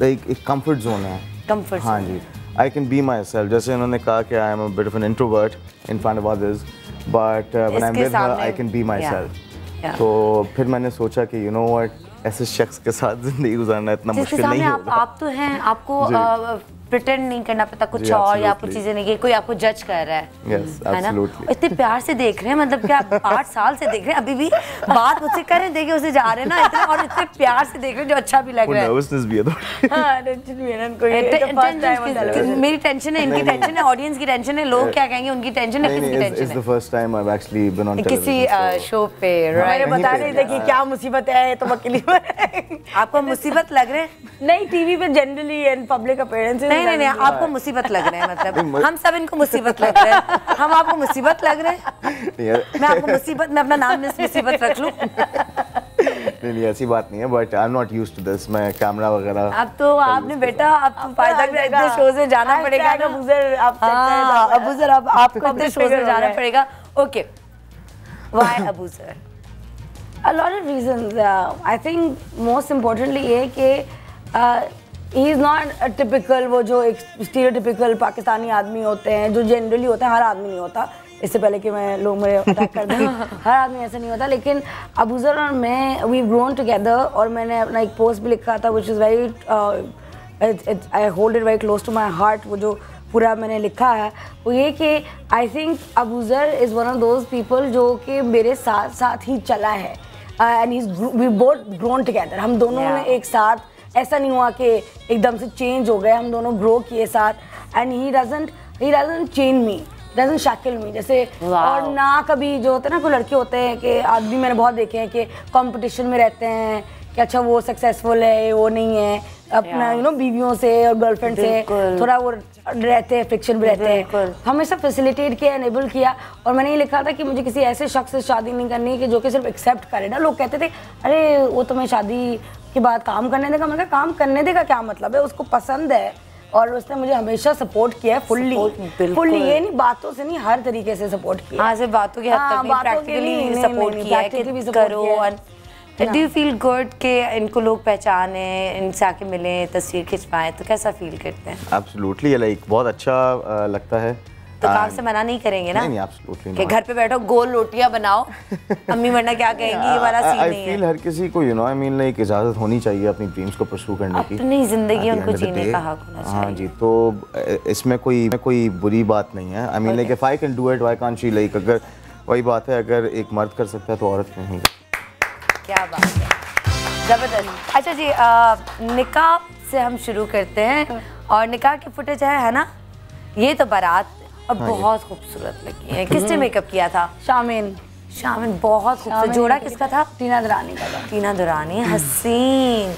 like एक कंफर्ट जोन है। कंफर्ट, हाँ जी, I can be myself. जैसे उन्होंने कहा कि I am a bit of an introvert in front of others, but when I am with her I can be myself. तो फिर मैंने सोचा कि यू नो व्हाट, ऐसे शख्स के साथ जिंदगी गुजारना इतना मुश्किल नहीं होगा। आप तो हैं, आपको प्रिटेंड नहीं करना पड़ता कुछ और, या आपको चीजें नहीं, कोई आपको जज कर रहा है, है ना? इतने प्यार से देख रहे हैं, मतलब क्या 8 साल से देख रहे हैं, अभी भी बात मुझसे कर रहे हैं, देखिए उसे जा रहे हैं ना इतने, और इतने प्यार से देख रहे हैं जो अच्छा भी लग रहा है। नर्वसनेस भी है तो हां, टेंशन भी है ना, कोई मेरी टेंशन है, इनकी टेंशन है, ऑडियंस की टेंशन है, लोग क्या कहेंगे उनकी टेंशन है, किसकी टेंशन है? It's the first time I have actually been on television किसी शो पे, मैंने बता रही थी कि क्या मुसीबत है, तो अकेली आपको मुसीबत लग रहे हैं? नहीं, टीवी पे जनरली एंड पब्लिक अपीयरेंसेस नहीं, आपको मुसीबत लग रहे हैं, मतलब हम सब इनको मुसीबत लग रहे हैं, हम आपको मुसीबत लग रहे हैं? मैं आपको मुसीबत, मैं अपना नाम मुसीबत रख लूं? नहीं, ऐसी बात नहीं है, but I am not used to this. मैं कैमरा वगैरह अब तो आपने बेटा, अब तो फायदा के इतने शोज में जाना पड़ेगा ना, अबूजर आप अबूजर, अब आपको इतने शोज में जाना पड़ेगा। Okay, why Abuzar? A lot of reasons. I think most importantly ये कि he is not a typical, वो जो एक stereotypical पाकिस्तानी आदमी होते हैं, जो जनरली होता है, हर आदमी नहीं होता। इससे पहले कि मैं लोग मेरे अटैक कर दें, हर आदमी ऐसा नहीं होता, लेकिन अबूजर और मैं we've grown together, और मैंने अपना एक पोस्ट भी लिखा था which is very I hold it very close to my heart, वो जो पूरा मैंने लिखा है वो ये कि I think Abuzar is one of those people जो कि मेरे साथ साथ ही चला है, and we both grown together. हम दोनों ने एक साथ, ऐसा नहीं हुआ कि एकदम से चेंज हो गए, हम दोनों ग्रो किए साथ, and he doesn't change me, doesn't shackle me. जैसे और ना कभी जो होते हैं ना, कोई लड़के होते हैं कि आदमी मैंने बहुत देखे हैं कि कंपटीशन में रहते हैं कि अच्छा वो सक्सेसफुल है, वो नहीं है, अपना यू नो बीवियों से और गर्लफ्रेंड से थोड़ा वो रहते हैं, फ्रिक्शन भी रहते हैं। हमेशा फैसिलिटेट किया, एनेबल किया, और मैंने ये लिखा था कि मुझे किसी ऐसे शख्स से शादी नहीं करनी कि जो कि सिर्फ एक्सेप्ट करे ना। लोग कहते थे अरे वो तो मैं शादी के बाद काम करने देगा। मैंने कहा काम करने देगा क्या मतलब है, उसको पसंद है और उसने मुझे हमेशा सपोर्ट किया है फुल्ली। ये नहीं बातों से नहीं, हर तरीके से सपोर्ट किया। हाँ, सिर्फ बातों की हद तक नहीं, प्रैक्टिकली सपोर्ट किया है कि करो। डू यू फील गुड कि इनको लोग पहचाने, इनसे आके मिलें, तस्वीर खिंचवाएं, तो कैसा फील करते हैं? एब्सोल्युटली, लाइक बहुत अच्छा लगता है। तो काम से मना नहीं करेंगे ना? नहीं, एब्सोल्युटली कि घर पे बैठो गोल रोटियां बनाओ, अम्मी वरना क्या कहेंगी, ये वाला सीन नहीं है। आई फील हर किसी को आई मीन लाइक इजाजत होनी चाहिए अपनी ड्रीम्स को परस्यू करने की, अपनी जिंदगी उनको जीने का हक होना चाहिए। हाँ जी, तो इसमें कोई बुरी बात नहीं है। आई mean like if I can do it why can't she, like अगर वही बात है, अगर एक मर्द कर सकता है तो औरत नहीं। क्या बात है, जबरदस्त। अच्छा जी, निकाह से हम शुरू करते हैं और निकाह की फुटेज है ना, ये तो बारात और बहुत खूबसूरत लगी है। किसने मेकअप किया था? शामिन बहुत खूबसूरत। जोड़ा किसका था? टीना दुरानी का था। टीना दुरानी, हसीन,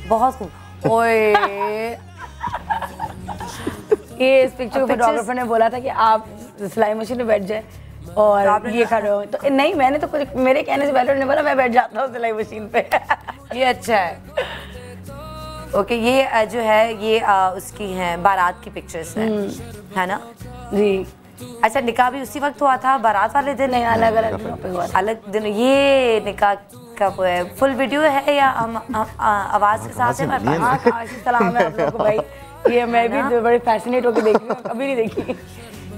बहुत खूब। ओए ये इस पिक्चर को फोटोग्राफर ने बोला था कि आप सिलाई मशीन पे बैठ जाए और ये खड़े हो, तो नहीं मैंने तो कुछ, मेरे कहने से पहले उन्होंने बोला मैं बैठ जाता हूँ सिलाई मशीन पे। ये अच्छा है। ओके, ये जो है ये उसकी हैं बारात की पिक्चर्स है ना जी। अच्छा, निकाह भी उसी वक्त हुआ था, बारात वाले दिन? नहीं, अलग अलग दिनों पे हुआ था। अलग दिन। ये निकाह कब है? फुल वीडियो है या हम आवाज के साथ है? सलाम है आप लोगों को भाई, ये मैं भी बड़े फैसिनेट होकर देख रही हूँ, कभी नहीं देखी।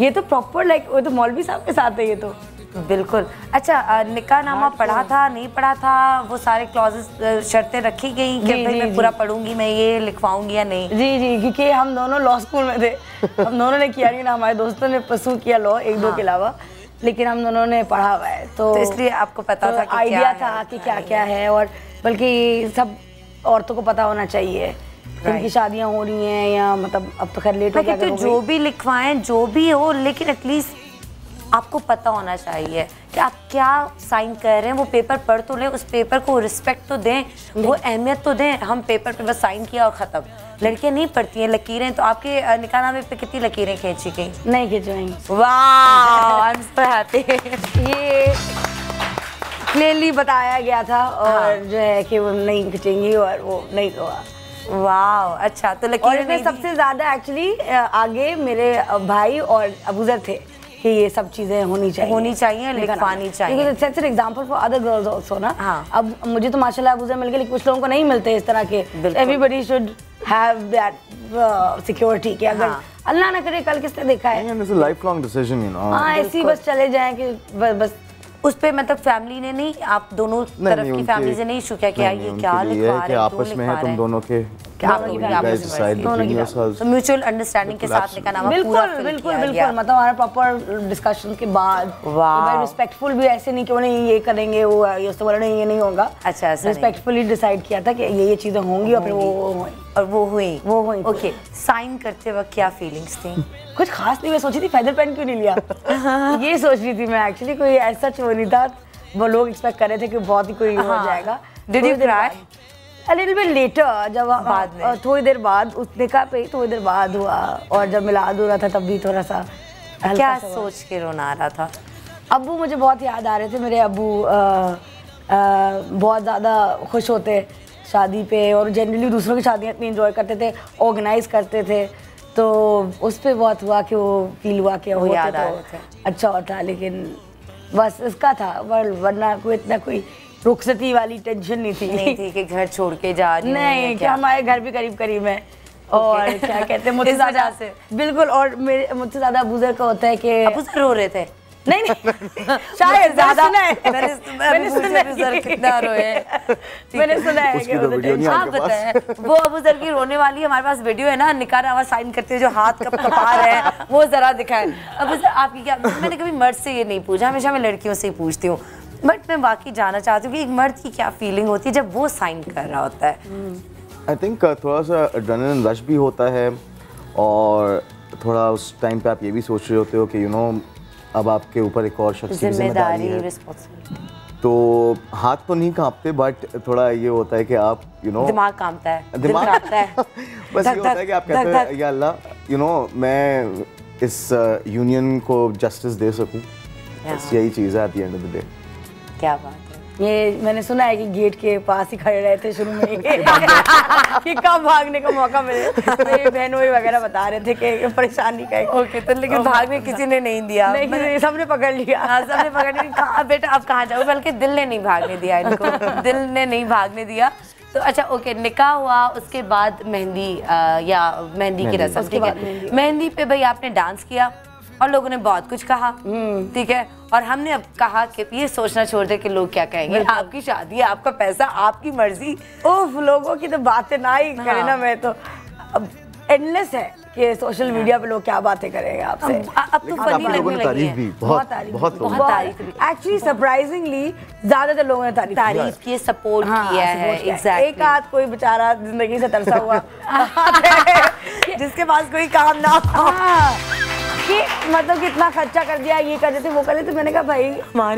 ये तो प्रॉपर लाइक वो तो मौलवी साहब के साथ है ये तो। बिल्कुल। अच्छा, निकाहनामा पढ़ा था, नहीं पढ़ा था, वो सारे क्लॉजेस शर्तें रखी गई कि भाई मैं पूरा पढ़ूंगी, मैं ये लिखवाऊंगी या नहीं? जी, क्योंकि हम दोनों लॉ स्कूल में थे, हम दोनों ने किया नहीं ना, हमारे दोस्तों ने परसू किया लॉ, एक दो के अलावा, लेकिन हम दोनों ने पढ़ा हुआ है तो इसलिए आपको पता था कि आइडिया था कि क्या क्या है, और बल्कि सब औरतों को पता होना चाहिए जिनकी शादियां हो रही हैं, या मतलब अब तो खैर लेट हो गया। जो भी लिखवाएं, जो भी हो, लेकिन एटलीस्ट आपको पता होना चाहिए कि आप क्या साइन कर रहे हैं। वो पेपर पढ़ तो लें, उस पेपर को रिस्पेक्ट तो दें, वो अहमियत तो दें। हम पेपर पे बस साइन किया और ख़त्म। लड़कियां नहीं पढ़ती हैं लकीरें। तो आपके निकाहनामे पे कितनी लकीरें खींची गई? नहीं खिंचवाई। वाह, आई एम सो हैप्पी। ये क्लियरली बताया गया था और जो है कि वो नहीं खिंचेंगी और वो नहीं हुआ। वाह, अच्छा। तो लकीरें सबसे ज़्यादा एक्चुअली आगे मेरे भाई और अबूजर थे कि ये सब चीजें होनी चाहिए, लिखवानी चाहिए। It's an example for other girls also ना। हाँ। अब मुझे तो माशाल्लाह अबूजर मिल गए, लेकिन कुछ लोगों को नहीं मिलते इस तरह के। Everybody should have that security कि अगर अल्लाह ना करे कल किसने देखा है। It's a life long decision, you know. हाँ, ऐसी बस चले जाएं कि बस उस पे मतलब फैमिली ने नहीं, आप दोनों तरफ की फैमिली से नहीं इशू किया कि ये क्या लिखवा रहे हैं, आपस में है तुम दोनों के, म्यूचुअल अंडरस्टैंडिंग के साथ निकाहनामा पूरा बिल्कुल मतलब हमारा प्रॉपर डिस्कशन के बाद, रिस्पेक्टफुल भी, ऐसे नहीं कि वो नहीं ये करेंगे, वो ये उससे बोला नहीं ये नहीं होगा। अच्छा, रिस्पेक्टफुली डिसाइड किया था कि ये चीजें होंगी और फिर वो हुई। ओके, साइन करते वक्त क्या फीलिंग्स थी? कुछ खास नहीं, मैं सोची थी फेदर पेन क्यों नहीं लिया, ये सोच रही थी मैं एक्चुअली। कोई ऐसा वो नहीं था, वो लोग एक्सपेक्ट कर रहे थे कि बहुत ही कोई हो जाएगा। Did you cry? A little bit later, जब बाद में थोड़ी देर बाद उस निकाह पे थोड़ी देर बाद हुआ, और जब मिलाद हो रहा था तब भी थोड़ा सा क्या सोच के रोना आ रहा था? अब्बू मुझे बहुत याद आ रहे थे। मेरे अब्बू बहुत ज़्यादा खुश होते शादी पे, और जनरली दूसरों की शादियाँ इतनी इंजॉय करते थे, ऑर्गेनाइज करते थे, तो उस पर बहुत हुआ कि वो फील हुआ कि वो याद आ रहे थे। अच्छा होता, लेकिन बस इसका था, वरना कोई इतना कोई रुखसती वाली टेंशन नहीं थी कि घर छोड़ के जा रही नहीं, कि हमारे घर भी करीब है। और क्या कहते हैं, मुझसे ज़्यादा से बिल्कुल, और मुझसे ज़्यादा अबूजर का होता है कि अबूजर रो रहे थे। नहीं शायद ज़्यादा मैंने सुना कितना रोए, मैंने सुना है। आप बताएं, वो अबूजर की रोने वाली हमारे पास वीडियो है ना, निकाहनामा साइन करते हुए जो हाथ कपा रहे हैं, वो जरा दिखाएं। अबूजर आपकी क्या, मैंने कभी मर्द से ये नहीं पूछा, हमेशा मैं लड़कियों से ही पूछती हूँ, बट मैं वाकई जानना चाहती हूँ कि एक मर्द की क्या फीलिंग होती है जब वो साइन कर रहा होता है। आई थिंक थोड़ा सा एड्रेनलिन रश भी होता है, और थोड़ा उस टाइम पे आप ये भी सोच रहे होते हो कि यू नो अब आपके ऊपर एक और शख्स की जिम्मेदारी है, तो हाथ तो नहीं कांपते, बट थोड़ा ये होता है कि आप यू नो दिमाग कांपता है, दिमाग कांपता है। बस ये होता है कि आप कहते हैं या अल्लाह यू नो मैं इस यूनियन को जस्टिस दे सकूं, बस यही चीज़ है at the end of the day. क्या बात है। ये मैंने सुना है कि गेट के पास ही खड़े रहे थे शुरू में कि कब भागने का मौका मिले। मेरी बहनों वगैरह बता रहे थे कि परेशानी का। ओके, तो लेकिन भागने किसी ने नहीं दिया? नहीं, सबने पकड़ लिया। हाँ, सबने पकड़ लिया। कहाँ बेटा आप कहाँ जाओ, बल्कि दिल ने नहीं भागने दिया इनको, दिल ने नहीं भागने दिया। तो अच्छा ओके, निकाह हुआ, उसके बाद मेहंदी या मेहंदी की रस्म, ठीक है। मेहंदी पे भाई आपने डांस किया और लोगों ने बहुत कुछ कहा, ठीक है। और हमने अब कहा कि ये सोचना छोड़ दे कि लोग क्या कहेंगे, आपकी शादी है, आपका पैसा, आपकी मर्जी। ओह, लोगों की तो बातें ना ही करे ना, मैं तो अब एंडलेस है कि सोशल मीडिया पे लोग क्या बातें करेंगे आपसे। अब तो फनी लगने लगी है, बहुत तारीफ। एक्चुअली सरप्राइजिंगली ज्यादातर लोगों ने तारीफ की, सपोर्ट किया है। एग्जैक्टली। एक आध कोई बेचारा जिंदगी से तरसा हुआ जिसके पास कोई काम ना हो, कि मतलब कि इतना खर्चा कर दिया, ये कर देते वो कर देते। मैंने कहा भाई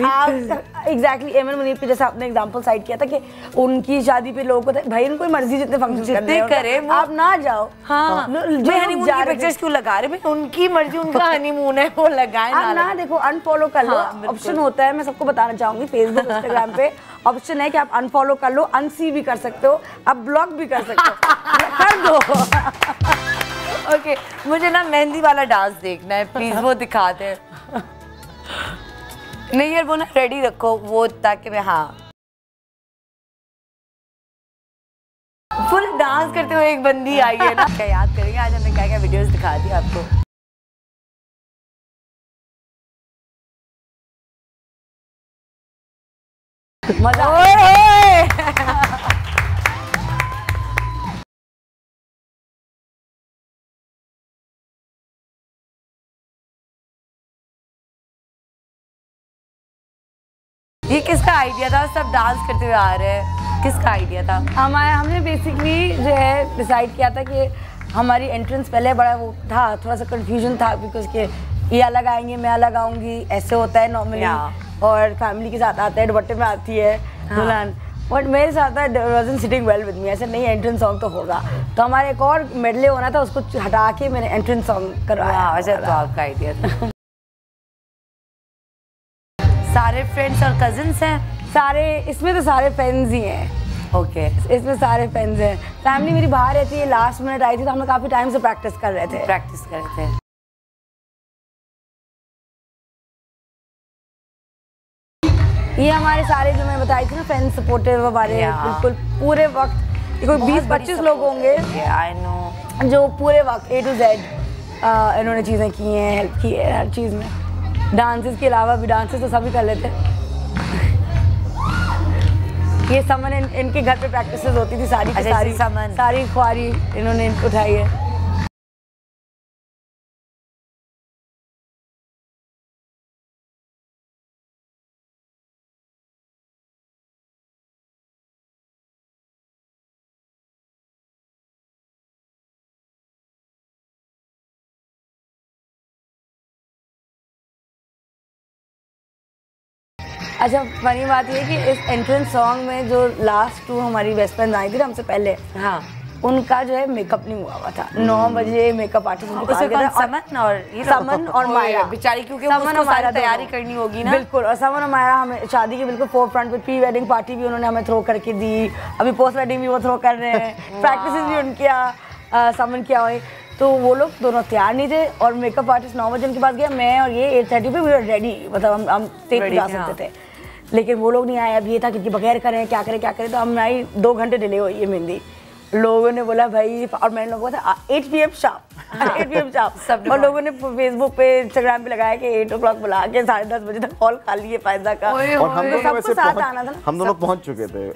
आप एग्जैक्टली एमन मुनीर पे जैसे आपने एग्जांपल साइड किया था कि उनकी शादी पे लोगों को भाई उनको मर्जी जितने फंक्शन करने करे आप ना जाओ। हाँ, जो हनीमून की पिक्चर्स क्यों लगा रहे भाई, उनकी मर्जी, उनका हनीमून है, वो लगाए ना। देखो अनफॉलो कर लो, ऑप्शन होता है। मैं सबको बताना चाहूंगी फेसबुक इंस्टाग्राम पे ऑप्शन है कि आप अनफॉलो कर लो, अनसी भी कर सकते हो, आप ब्लॉक भी कर सकते हो, कर दो। ओके, मुझे ना मेहंदी वाला डांस देखना है प्लीज, वो दिखा दे। नहीं यार, वो ना रेडी रखो वो, ताकि मैं हाँ फुल डांस करते हुए एक बंदी आई है ना। क्या याद करेंगे आज हमने क्या क्या वीडियोस दिखा दी आपको। मजा ये किसका आइडिया था? सब डांस करते हुए आ रहे हैं, किसका आइडिया था? हमने बेसिकली जो है डिसाइड किया था कि हमारी एंट्रेंस पहले बड़ा वो था, थोड़ा सा कंफ्यूजन था बिकॉज के ये अलग आएंगे, मैं अलग आऊंगी, ऐसे होता है नॉर्मली। और फैमिली के साथ आता है, दुपट्टे में आती है दुल्हन, बट मेरे साथ wasn't sitting well with me. ऐसे नहीं, एंट्रेंस सॉन्ग तो होगा। तो हमारा एक और मेडले होना था, उसको हटा के मैंने एंट्रेंस सॉन्ग करवाया। अच्छा, तो आपका आइडिया था। सारे फ्रेंड्स और कजिन्स हैं? सारे, इसमें तो सारे फ्रेंड्स ही हैं। ओके, इसमें सारे फ्रेंड्स हैं। फैमिली मेरी बाहर रहती है, लास्ट मिनट आई थी तो हम लोग काफ़ी टाइम से प्रैक्टिस कर रहे थे। ये हमारे सारे जो मैं बताई थी ना फ्रेंड्स सपोर्टिव हमारे, बिल्कुल पूरे वक्त कोई 20-25 लोग होंगे आई नो, जो पूरे वक्त A to Z इन्होंने चीज़ें की हैं, हेल्प की है हर चीज़ में। डांसेस के अलावा भी, डांसेस तो सभी कर लेते। ये समन इनके घर पे प्रैक्टिसेस होती थी सारी की सारी, सारी ख्वारी इन्होंने उठाई है। अच्छा, फनी बात ये कि इस एंट्रेंस सॉन्ग में जो लास्ट 2 हमारी बेस्ट फ्रेंड आई थी हमसे पहले, हाँ, उनका जो है मेकअप नहीं हुआ था। 9 बजे मेकअप आर्टिस्ट उनको कहा गया था। समन और मायरा बेचारी, क्योंकि उसको सारी तैयारी करनी होगी ना। बिल्कुल, और समन और मायरा हमें शादी के बिल्कुल फोर फ्रंट पे, प्री वेडिंग पार्टी भी उन्होंने हमें थ्रो करके दी, अभी पोस्ट वेडिंग भी वो थ्रो कर रहे हैं, प्रैक्टिस भी उनकी समन किया हुए। तो वो लोग दोनों तैयार नहीं थे और मेकअप आर्टिस्ट 9 बजे उनके पास गया, मैं और ये 8:30 पे वी वर रेडी, मतलब हम स्टेज पे जा सकते थे, लेकिन वो लोग नहीं आए। अब ये था कि बगैर करें क्या करें, तो हम आई 2 घंटे डिले हुई है मेहंदी। लोगों ने बोला भाई, और मैंने लोगों को था 8 PM शार्प, 8 PM शार्प, और लोगों ने फेसबुक पे इंस्टाग्राम पे लगाया कि 8 o'clock बुला के 10:30 बजे तक हॉल खाली है फायदा का। और हम दोनों वैसे साथ आना था, हम दोनों पहुंच चुके थे,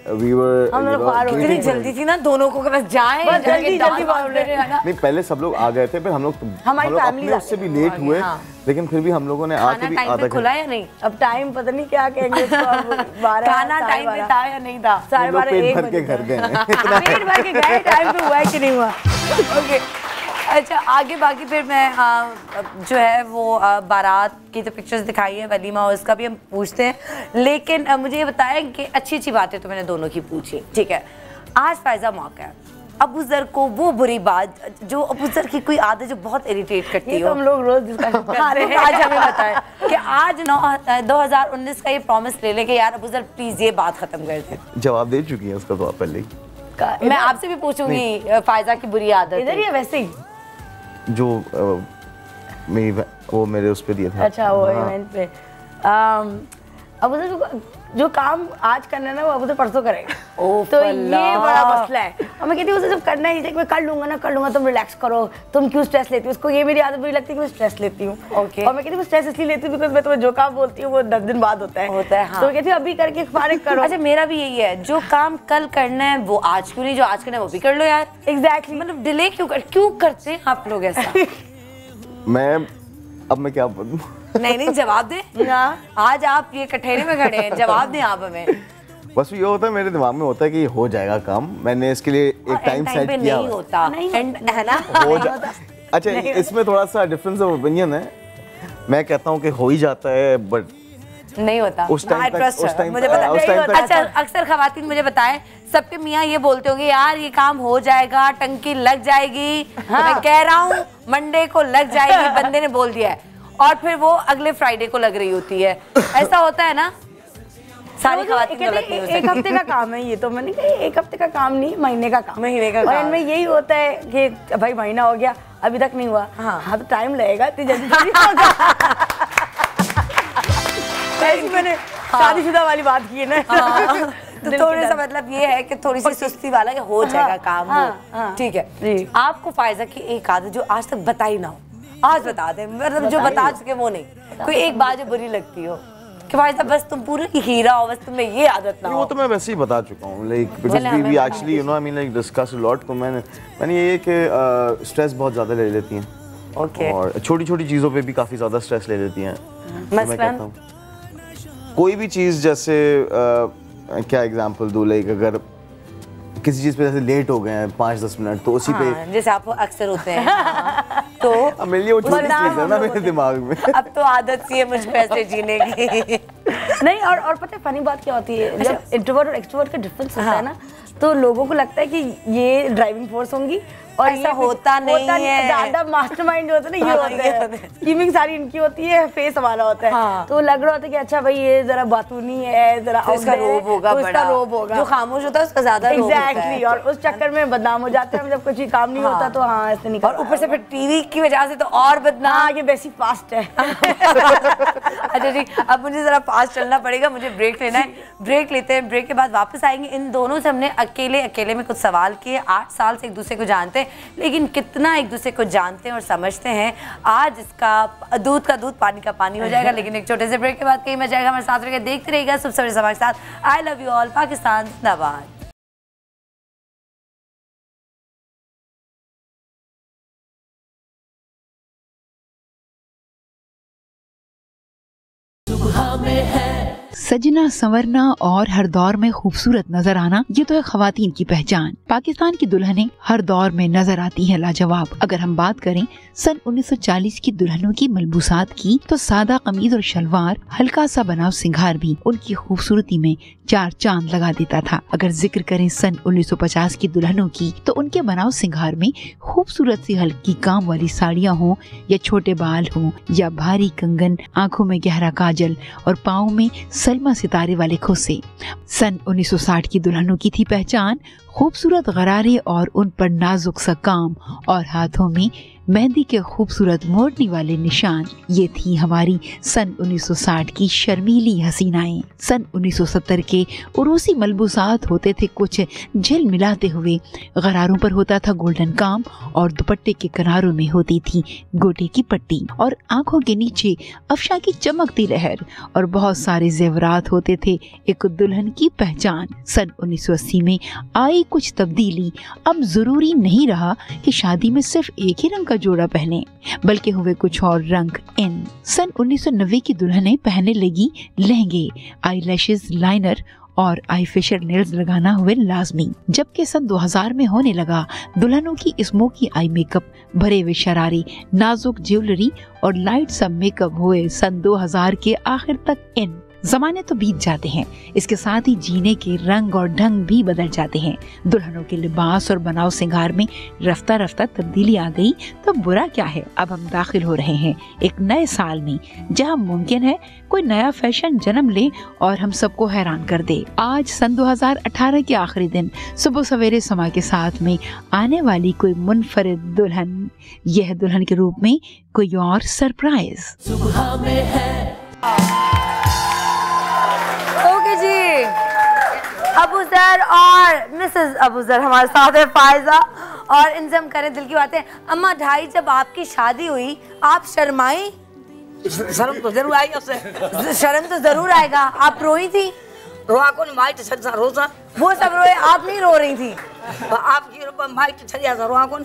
हम लोग इतनी जल्दी थी ना दोनों को, बस जाएं जल्दी नहीं, पहले सब लोग आ गए थे, फिर हम लोग अपने उससे भी लेट हुए, लेकिन फिर भी हम लोगों ने आके भी आधा खुला या नहीं, अब टाइम पता नहीं क्या कहेंगे इसको, 12 खाना टाइम पे था या नहीं था, 12:30 1 बजे घर गए, पेट भर के गए, टाइम पे हुआ है कि नहीं हुआ। ओके, अच्छा आगे बाकी फिर मैं जो है वो बारात की तो पिक्चर्स दिखाई है, वलीमा और उसका भी हम पूछते हैं, लेकिन मुझे ये बताएं कि अच्छी बातें तो मैंने दोनों की पूछी, ठीक है, आज फ़ायज़ा मौका है, अबू जर को वो बुरी बात, जो अबू जर की कोई आदत जो बहुत इरिटेट करती है, तो हम लोग रोज डिस्कस कर रहे हैं। आज हमें बताएं कि आज 2019 का ये प्रॉमिस ले लें कि यार अबू जर प्लीज ये बात खत्म कर दे। जवाब दे चुकी है उसका तो आप पहले ही। मैं आपसे भी पूछूंगी फायजा की बुरी आदत इधर ही है वैसे ही जो वो मेरे उस पे दिया था। अच्छा वो इवेंट पे अब उधर जो काम आज करना है ना वो अब उधर परसों करेगा। तो ये बड़ा मसला है। और मैं कहती हूँ उसे जब करना है मैं कर लूंगा तुम रिलैक्स करो, तुम क्यों स्ट्रेस लेती हो। उसको ये मेरी आदत बुरी लगती है कि मैं स्ट्रेस लेती हूँ। और मैं कहती हूँ स्ट्रेस इसलिए लेती हूँ बिकॉज मैं तुम्हें जो काम बोलती हूँ वो 10 दिन बाद होता है। हाँ। तो मैं कहती हूँ अभी करके फारिग करो। अच्छा मेरा भी यही है, जो काम कल करना है वो आज क्यों नहीं, जो आज करना है वो भी कर लो यार। एग्जैक्टली मतलब डिले क्यों करते हैं आप लोग ऐसा। मैं क्या बोलूं। नहीं जवाब दे। आज आप ये कठेरे में खड़े हैं, जवाब दें आप हमें। बस ये होता है मेरे दिमाग में होता है कि हो जाएगा काम, मैंने इसके लिए एक टाइम सेट किया नहीं होता है ना। अच्छा इसमें थोड़ा सा डिफरेंस ऑफ ओपिनियन है। मैं कहता हूँ कि हो ही जाता है बट नहीं होता उस टाइम मुझे पता। अच्छा अक्सर खवातीन मुझे बताएं, सबके मियाँ ये बोलते होंगे यार ये काम हो जाएगा, टंकी लग जाएगी। मैं कह रहा हूँ मंडे को लग जाएगी, बंदे ने बोल दिया है, और फिर वो अगले फ्राइडे को लग रही होती है। ऐसा होता है ना। सारी खवातीन गलत नहीं हो सकती। एक हफ्ते का काम है ये, तो मैंने कहा एक हफ्ते का काम नहीं, महीने का काम। और इनमें यही होता है कि भाई महीना हो गया अभी तक नहीं हुआ। हाँ तो टाइम लगेगा, इतनी जल्दी होगा। मैंने शादीशुदा वाली बात की है ना। तो थोड़ा सा मतलब ये है कि थोड़ी सी सुस्ती वाला कि हो जाएगा काम। ठीक है। आपको फायजा की एक आदत जो आज तक बताई ना हो, आज बता दे, मतलब जो बता चुके वो नहीं, कोई एक बात जो बुरी लगती हो कि फायजा बस तुम पूरे हीरा हो, बस तुम्हें ये आदत ना हो। वो तो मैं वैसे ही बता चुका हूँ, like because we actually you know I mean like discuss a lot. तो मैंने ये कि स्ट्रेस बहुत ज़्यादा ले लेती हैं। ओके। और छोटी छोटी चीज़ों पे भी काफ़ी ज़्यादा स्ट्रेस ले लेती हैं। मैं कहता हूँ कोई भी चीज़, जैसे क्या एग्जांपल दूँ, लाइक अगर किसी चीज़ पे जैसे लेट हो गए हैं 5-10 मिनट, तो उसी पे जैसे आप अक्सर होते हैं। तो मेरे लिए वो छोटी चीज़ है ना मेरे दिमाग में। अब तो आदत सी है मुझ पे ऐसे जीने की। नहीं और पता है फनी बात क्या होती है, जब इंट्रोवर्ट और एक्सट्रोवर्ट का डिफरेंस होता है ना, तो लोगों को लगता है कि ये ड्राइविंग फोर्स होंगी और ऐसा होता नहीं है। ज्यादा मास्टरमाइंड होता है ना, ये होता है स्कीमिंग सारी इनकी होती है, फेस हमारा होता है। तो लग रहा होता है कि अच्छा भाई ये जरा बातूनी है, जरा इसका रोब होगा, इसका रोब होगा। जो खामोश होता है उसका ज्यादा रोब होता है। एग्जैक्टली। और उस चक्कर में बदनाम हो जाते हैं जब कुछ काम नहीं होता। तो हाँ ऐसे नहीं। और ऊपर से फिर टीवी की वजह से तो और बदनाम। ये वैसी फास्ट है। अच्छा जी, अब मुझे जरा फास्ट चलना पड़ेगा, मुझे ब्रेक लेना है। ब्रेक लेते हैं, ब्रेक के बाद वापस आएंगे। इन दोनों से हमने अकेले में कुछ सवाल किए। 8 साल से एक दूसरे को जानते हैं, लेकिन कितना एक दूसरे को जानते हैं और समझते हैं, आज इसका दूध का दूध पानी का पानी हो जाएगा। लेकिन एक छोटे से ब्रेक के बाद कहीं मच जाएगा। हमारे साथ रहिए, देखते रहिएगा सुबह सवेरे समाज के साथ। I love you all, Pakistan जिंदाबाद। सजना संवरना और हर दौर में खूबसूरत नजर आना, ये तो है खवातीन की पहचान। पाकिस्तान की दुल्हनें हर दौर में नजर आती हैं लाजवाब। अगर हम बात करें सन 1940 की दुल्हनों की मलबूसात की, तो सादा कमीज और शलवार, हल्का सा बनाव सिंगार भी उनकी खूबसूरती में 4 चांद लगा देता था। अगर जिक्र करें सन 1950 की दुल्हनों की, तो उनके बनाव सिंगार में खूबसूरत सी हल्की काम वाली साड़ियाँ हों या छोटे बाल हों या भारी कंगन, आंखों में गहरा काजल और पाँव में सलमा सितारे वाले खोसे। सन 1960 की दुल्हनों की थी पहचान खूबसूरत गरारे और उन पर नाजुक सा काम और हाथों में मेहंदी के खूबसूरत मोड़ने वाले निशान। ये थी हमारी सन 1960 की शर्मीली हसीनाएं। सन 1970 के उरूसी मलबूसात होते थे कुछ झिल मिलाते हुए, गरारों पर होता था गोल्डन काम और दुपट्टे के किनारों में होती थी गोटे की पट्टी और आंखों के नीचे अफशा की चमकती लहर और बहुत सारे जेवरात होते थे एक दुल्हन की पहचान। सन 1980 में आई कुछ तब्दीली। अब जरूरी नहीं रहा कि शादी में सिर्फ एक ही रंग का जोड़ा पहने, बल्कि हुए कुछ और रंग इन। सन 1990 की दुल्हनें पहनने लगी लहंगे, आईलैशेस, लाइनर और आई फिशर नेल्स लगाना हुए लाजमी। जबकि सन 2000 में होने लगा दुल्हनों की स्मोकी आई मेकअप, भरे हुए शरारे, नाजुक ज्वेलरी और लाइट सा मेकअप हुए सन 2000 के आखिर तक इन। जमाने तो बीत जाते हैं, इसके साथ ही जीने के रंग और ढंग भी बदल जाते हैं। दुल्हनों के लिबास और बनाव सिंगार में रफ्ता रफ्ता तब्दीली आ गई तो बुरा क्या है। अब हम दाखिल हो रहे हैं एक नए साल में, जहां मुमकिन है कोई नया फैशन जन्म ले और हम सबको हैरान कर दे। आज सन 2018 के आखिरी दिन सुबह सवेरे समा के साथ में आने वाली कोई मुनफरिद दुल्हन, यह दुल्हन के रूप में कोई और सरप्राइज। सुबह में है। ओके जी, अबूजर और मिसेस अबूजर हमारे साथ है, फायजा, और इनसे हम करें दिल की बातें। अम्मा ढाई, जब आपकी शादी हुई आप शर्माई? शर्म तो जरूर आई उससे। शर्म तो जरूर आएगा। आप रोई थी? रोआ कौन माइट छड़ रोजा, वो सब रोए, आप नहीं रो रही थी? आपकी माइट छड़िया रोआ कौन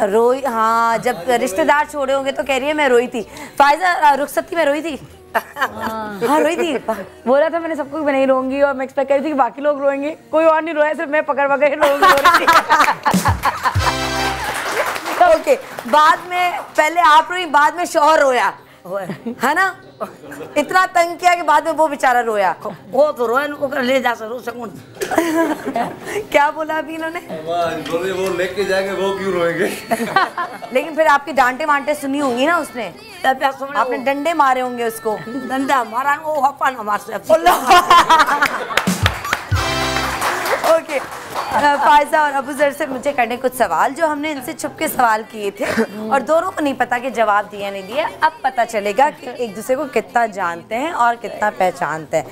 रोई? हाँ, जब रिश्तेदार छोड़े होंगे तो कह रही है मैं रोई थी। फायजा रुखसती में रोई थी? हाँ रोई थी। बोला था मैंने सबको नहीं रोऊंगी, और मैं एक्सपेक्ट कर रही थी कि बाकी लोग रोएंगे, कोई और नहीं रोया, सिर्फ मैं पकड़ पकड़ रो रही थी। ओके, बाद में पहले आप रोई, बाद में शौहर रोया, है ना? इतना तंग किया कि बाद में वो बेचारा रोया। वो तो रोया, उनको ले जा सकूं। क्या बोला अभी इन्होंने? वो लेके जाएंगे, वो क्यों रोएंगे? लेकिन फिर आपकी डांटे वांटे सुनी होंगी ना उसने, आपने डंडे मारे होंगे उसको। डंडा मारा वो हप्पा ना मार से। ओके, फायजा और अबूजर से मुझे करने कुछ सवाल जो हमने इनसे छुप के सवाल किए थे और दोनों को नहीं पता कि जवाब दिया नहीं दिया। अब पता चलेगा कि एक दूसरे को कितना जानते हैं और कितना पहचानते हैं।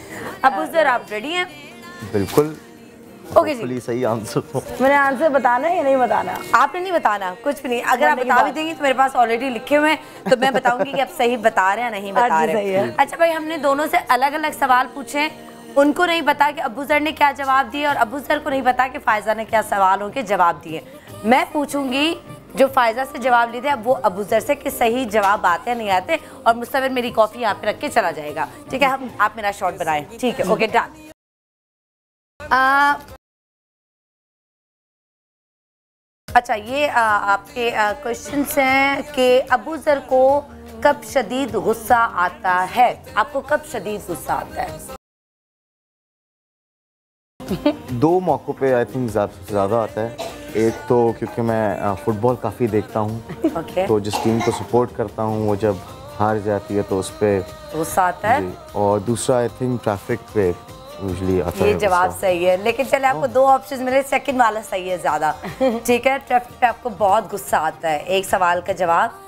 अबूजर आप रेडी हैं? बिल्कुल। ओके जी, सही आंसर। मैंने आंसर बताना है या नहीं बताना? आपने नहीं बताना, कुछ भी नहीं। अगर आप बता भी देंगी तो मेरे पास ऑलरेडी लिखे हुए हैं, तो मैं बताऊंगी कि आप सही बता रहे हैं या नहीं बता रहे। अच्छा भाई, हमने दोनों से अलग अलग सवाल पूछे, उनको नहीं पता कि अबूजर ने क्या जवाब दिए और अबूजर को नहीं पता कि फायजा ने क्या सवालों के जवाब दिए। मैं पूछूंगी जो फायजा से जवाब लिए थे, अब वो अबूजर से कि सही जवाब आते हैं नहीं आते, और मुस्तविर मेरी कॉफी यहाँ पे रख के चला जाएगा, ठीक है? हम आप मेरा शॉट बनाएं, ठीक है? Okay done. अच्छा, ये आपके क्वेश्चंस हैं कि अबूजर को कब शदीद गुस्सा आता है? आपको कब शदीद गुस्सा आता है? दो मौक़ों पे आई थिंक ज़्यादा आता है। एक तो क्योंकि मैं फुटबॉल काफ़ी देखता हूँ, तो जिस टीम को सपोर्ट करता हूँ वो जब हार जाती है तो उस पर गुस्सा आता है। और दूसरा आई थिंक ट्रैफिक पे यूजुअली आता है। ये जवाब सही है, लेकिन चले आपको दो ऑप्शन मिले, सेकंड वाला सही है ज़्यादा, ठीक है? ट्रैफिक पे आपको बहुत गुस्सा आता है। एक सवाल का जवाब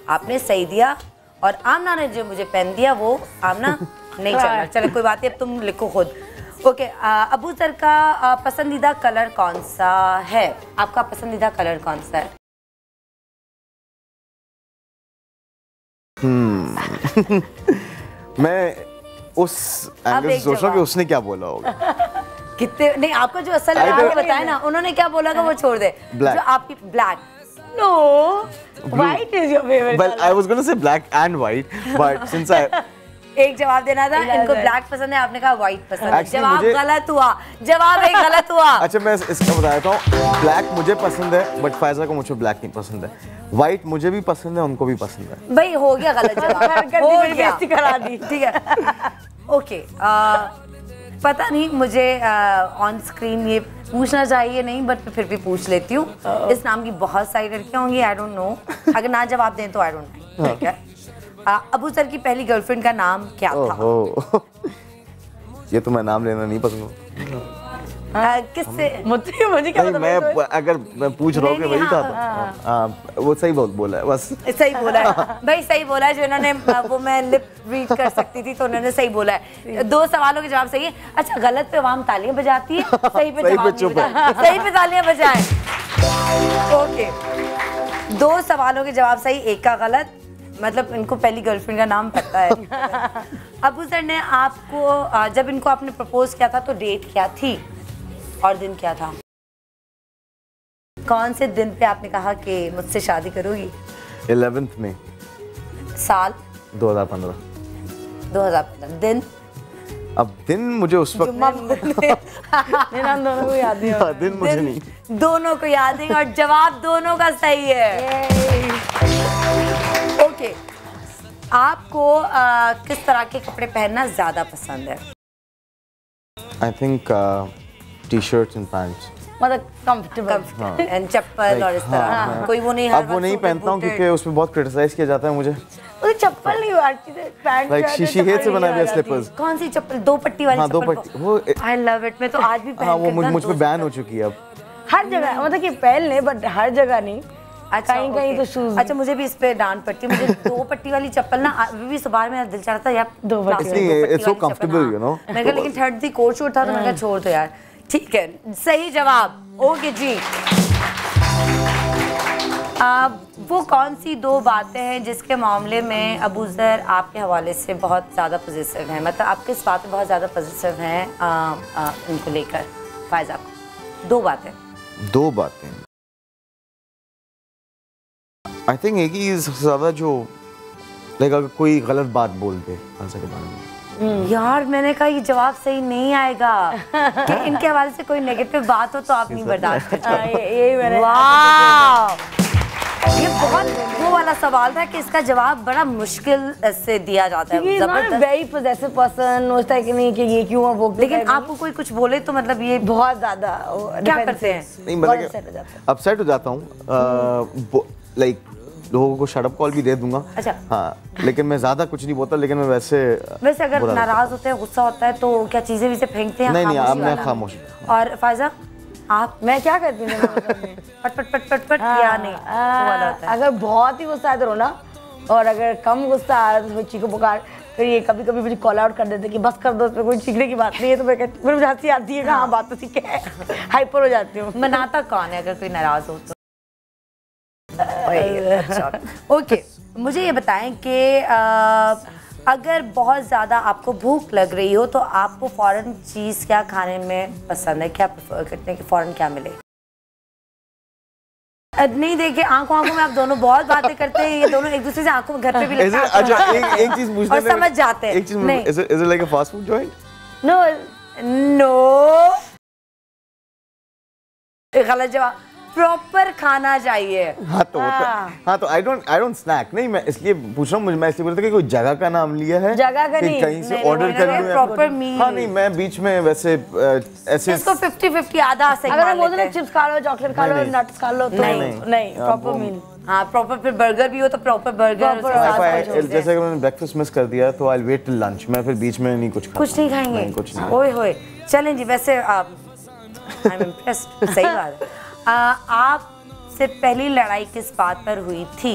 आपने सही दिया और आमना ने जो मुझे पेन दिया वो आमना नहीं चलना। चलो कोई बात नहीं, अब तुम लिखो खुद। ओके, अबूजर का पसंदीदा कलर कौन सा है? आपका पसंदीदा कलर कौन सा है? मैं उस एंगल से सोच रहा हूँ कि उसने क्या बोला होगा। कितने नहीं, आपका जो असल जवाब बताया ना, उन्होंने क्या बोला था वो छोड़ दे। जो आपकी black. No, white is your favorite. Well, I was going to say black and white, but since I एक जवाब देना था, इनको ब्लैक पसंद है, आपने कहा व्हाइट पसंद है। जवाब गलत हुआ, जवाब एक गलत हुआ। अच्छा, मैं इसका बता देता हूँ। ब्लैक मुझे पसंद है, बट फायजा को मुझे ब्लैक नहीं पसंद है। व्हाइट मुझे भी पसंद है, उनको भी पसंद है। भाई हो गया गलत जवाब, हो गया, करा दी, ठीक है? ओके, पता नहीं मुझे ऑन स्क्रीन ये पूछना चाहिए नहीं, बट फिर भी पूछ लेती हूँ। इस नाम की बहुत सारी लड़कियाँ होंगी, आई डोंट नो, अगर ना जवाब दें तो आई डोंट नो, ठीक है? अबूजर की पहली गर्लफ्रेंड का नाम क्या था? ये तो मैं नाम लेना नहीं पसंद। किससे? मुझे क्या नहीं, मैं अगर मैं पूछ रहा हूँ कि वही था, वो सही बोला है, बस सही बोला है भाई, सही बोला है। जो इन्होंने वो मैं लिप रीड कर सकती थी तो उन्होंने सही बोला है। दो सवालों के जवाब सही है। अच्छा, गलत पे आवाम तालियां बजाती है, सही पे जवाब नहीं बजाती। सही पे तालियां बजाएं। ओके, दो सवालों के जवाब सही, एक का गलत, मतलब इनको पहली गर्लफ्रेंड का नाम पता है। अबूजर ने आपको जब इनको आपने प्रपोज किया था तो डेट क्या थी और दिन क्या था? कौन से दिन पे आपने कहा कि मुझसे शादी करोगी? 11th में। साल? 2015। 2015। दिन? अब दिन मुझे उस वक्त दोनों को याद नहीं। दिन मुझे नहीं, दोनों को याद है और जवाब दोनों का सही है। ओके, आपको किस तरह के कपड़े पहनना ज्यादा पसंद है? I think T-shirts and pants, मतलब कंफर्टेबल एंड चप्पल और इस तरह कोई वो नहीं। अब वो नहीं पहनता हूँ क्योंकि उसमें बहुत क्रिटिसाइज किया जाता है मुझे। वो चप्पल नहीं पैंट लाइक शीशी हेड से बना हुआ स्लीपर्स। कौन सी चप्पल? 2 पट्टी वाली चप्पल? 2 पट्टी वो आई लव इट। मैं तो आज भी हाँ वो मुझ पे बैन हो चुकी है अब हर जगह, मतलब कि पहन ले बट हर जगह नहीं। अच्छा, कहीं कहीं तो शूज। अच्छा, मुझे भी इस पे डांट पड़ती है। मुझे 2 पट्टी वाली चप्पल ना अभी भी सुबह मेरा दिल चाहता था यार 2 पट्टी। It's so comfortable you know. मैं कहा लेकिन थर्ड दी कोट शूट था तो मैं कहा छोड़ दो यार। ठीक है, सही जवाब। ओके जी। वो कौन सी 2 बातें हैं जिसके मामले में अबू ज़र आपके हवाले से बहुत ज़्यादा पॉजिटिव हैं, मतलब आप किस बात में बहुत ज़्यादा पॉजिटिव हैं इनको लेकर फायजा को? 2 बातें। 2 बातें आई थिंक एक ही सबसे ज़्यादा जो लाइक अगर कोई गलत बात बोल दे फायजा के बारे में। यार मैंने कहा ये जवाब सही नहीं आएगा कि इनके हवाले से कोई नेगेटिव बात हो तो आप नहीं बर्दाश्त करते। वाह, ये बहुत वो वाला सवाल था कि इसका जवाब बड़ा मुश्किल से दिया जाता है। वेरी पॉजिटिव पर्सन होता है कि नहीं कि ये क्यों वो, लेकिन आपको कोई कुछ बोले तो मतलब ये बहुत ज्यादा क्या करते हैं? नहीं मतलब अपसेट हो जाता हूँ, लाइक लोगों को शट अप कॉल भी दे दूंगा। अच्छा। हाँ, लेकिन मैं ज्यादा कुछ नहीं बोलता, लेकिन मैं वैसे अगर नाराज होते हैं, गुस्सा होता है तो क्या चीजें भी से फेंकते हैं? नहीं, अब मैं खामोश। और फायजा आप? मैं क्या करती हूँ पट पट पट पट पट या नहीं? अगर बहुत ही गुस्सा है तो रोना, और अगर कम गुस्सा आ रहा है तो चीखो पुकार। फिर ये कभी कभी मुझे कॉल आउट कर देते कि बस कर दो, तो कोई चीखने की बात नहीं है, तो मैं कहती फिर मुझे हंसी आती है। हाँ बात तो ठीक है, हाइपर हो जाती हूँ। मनाता कौन है अगर कोई नाराज हो तो? अच्छा, ओके, मुझे ये बताएं कि अगर बहुत ज़्यादा आपको भूख लग रही हो तो आपको फ़ौरन चीज़ क्या खाने में पसंद है? क्या प्रेफर करते हैं कि फ़ौरन क्या मिले? नहीं देखिए, आंखों में आप दोनों बहुत बातें करते हैं, ये दोनों एक दूसरे से आंखों में घर पे भी लगता है। अच्छा, एक चीज पूछने और समझ जाते हैं। एक चीज, is it like a fast food joint? No, गलत जवाब। प्रॉपर खाना चाहिए। हाँ तो आई डोंट स्नैक। नहीं, मैं इसलिए पूछ रहा हूँ, मैं इसलिए बोल रहा था कि कोई जगह का नाम लिया है, जगह का नहीं, कहीं से ऑर्डर कर लूं प्रॉपर मील। हाँ नहीं, मैं बीच में वैसे ऐसे इसको 50-50 आधा सही। अगर हम बोलते हैं चिप्स खा लो, चॉकलेट खा लो, नट्स खा लो, तो नहीं प्रॉपर मील। हाँ, प्रॉपर। फिर बर्गर भी हो तो प्रॉपर बर्गर। जैसे अगर मैंने ब्रेकफास्ट मिस कर दिया तो I will wait till lunch, मैं फिर बीच में नहीं कुछ खाएंगे। कुछ नहीं। ओए होए, चलें जी। वैसे आई एम इम्प्रेस्ड। सही बात है। आप से पहली लड़ाई किस बात पर हुई थी?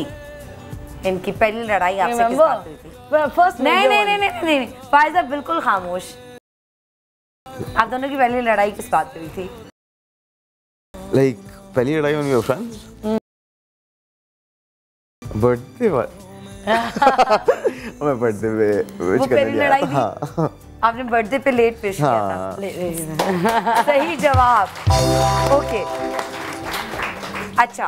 इनकी पहली लड़ाई आपसे किस बात हुई थी? फर्स्ट नहीं, फायजा बिल्कुल खामोश। आप दोनों की पहली लड़ाई किस बात पर हुई थी? लाइक पहली लड़ाई ऑन योर फ्रेंड्स? बर्थडे पर। मैं बर्थडे पे विश करने गया था। हाँ, आपने बर्थडे पे लेट विश किया था। सही जवाब। ओके, अच्छा,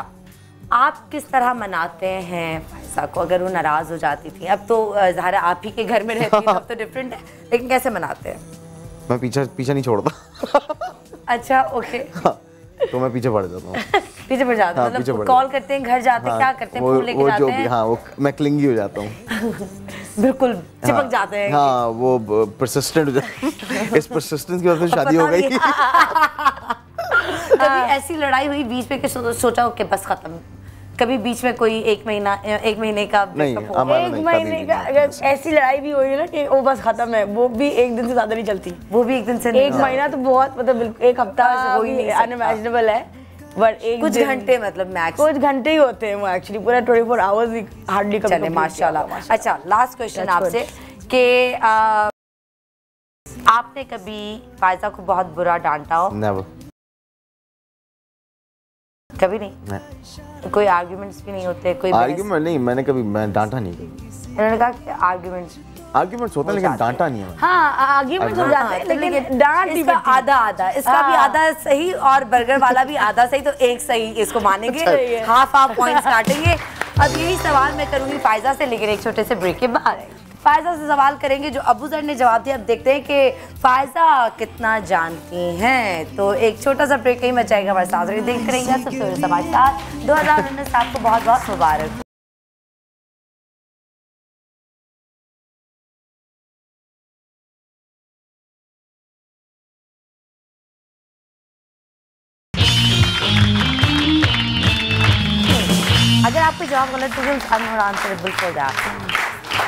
आप किस तरह मनाते हैं फायजा को अगर वो नाराज हो जाती थी? अब तो ज़ाहिर आप ही के घर में रहती है, अब तो डिफरेंट है, लेकिन कैसे मनाते हैं? मैं पीछा नहीं छोड़ता। अच्छा, ओके। तो मैं पीछे पड़ जाता हूँ। पीछे पड़ जाते हैं, मतलब कॉल करते हैं, घर जाते हैं, क्या करते हैं? फूल लेके जाते हैं? हाँ, वो मैं क्लिंगी हो जाता हूँ। बिल्कुल चिपक जाते हैं। हाँ, वो परसिस्टेंट हो जाता है। इस परसिस्टेंस की वजह से शादी हो गई। कभी ऐसी लड़ाई हुई बीच में कि सोचा हो कि बस खत्म? कभी बीच में कोई एक महीने का ब्रेकअप हो? एक महीने का अगर ऐसी लड़ाई भी हुई है ना कि वो बस खत्म है, वो भी एक दिन से ज्यादा नहीं चलती। वो भी एक दिन से एक महीना तो बहुत, मतलब एक हफ्ता हो ही नहीं, अनइमेजिनेबल है। बट एक कुछ घंटे, मतलब मैक्स कुछ घंटे ही होते हैं वो एक्चुअली, पूरा 24 आवर्स ही हार्डली कभी। चले माशाल्लाह। अच्छा, लास्ट क्वेश्चन आपसे कि आपने कभी फायजा को बहुत बुरा डांटा हो? नेवर। कभी नहीं? कोई आर्ग्यूमेंट्स भी नहीं होते? कोई आर्ग्यूमेंट नहीं, मैंने कभी डांटा नहीं कभी। उन्होंने कहा कि आर्ग्यूमेंट्स होते हैं लेकिन डांटा नहीं है। हाँ, आर्ग्यूमेंट्स हो जाते हैं लेकिन डांट नहीं। आधा इसका भी आधा सही और बर्गर वाला भी आधा सही, तो एक सही इसको मानेंगे, हाफ पॉइंट्स काटेंगे। अब यही सवाल मैं करूंगी फायजा से, लेकिन एक छोटे से ब्रेक के बाद फायजा से सवाल करेंगे जो अबू ज़र ने जवाब दिया। अब देखते हैं कि फायजा कितना जानती हैं। तो एक छोटा सा ब्रेक ही मचाएगा हमारे साथ, देखते रहिएगा सबसे समाचार। 2019 आपको बहुत बहुत मुबारक। आपको जवाब गलत होगा आंसरेबल फॉर दैट।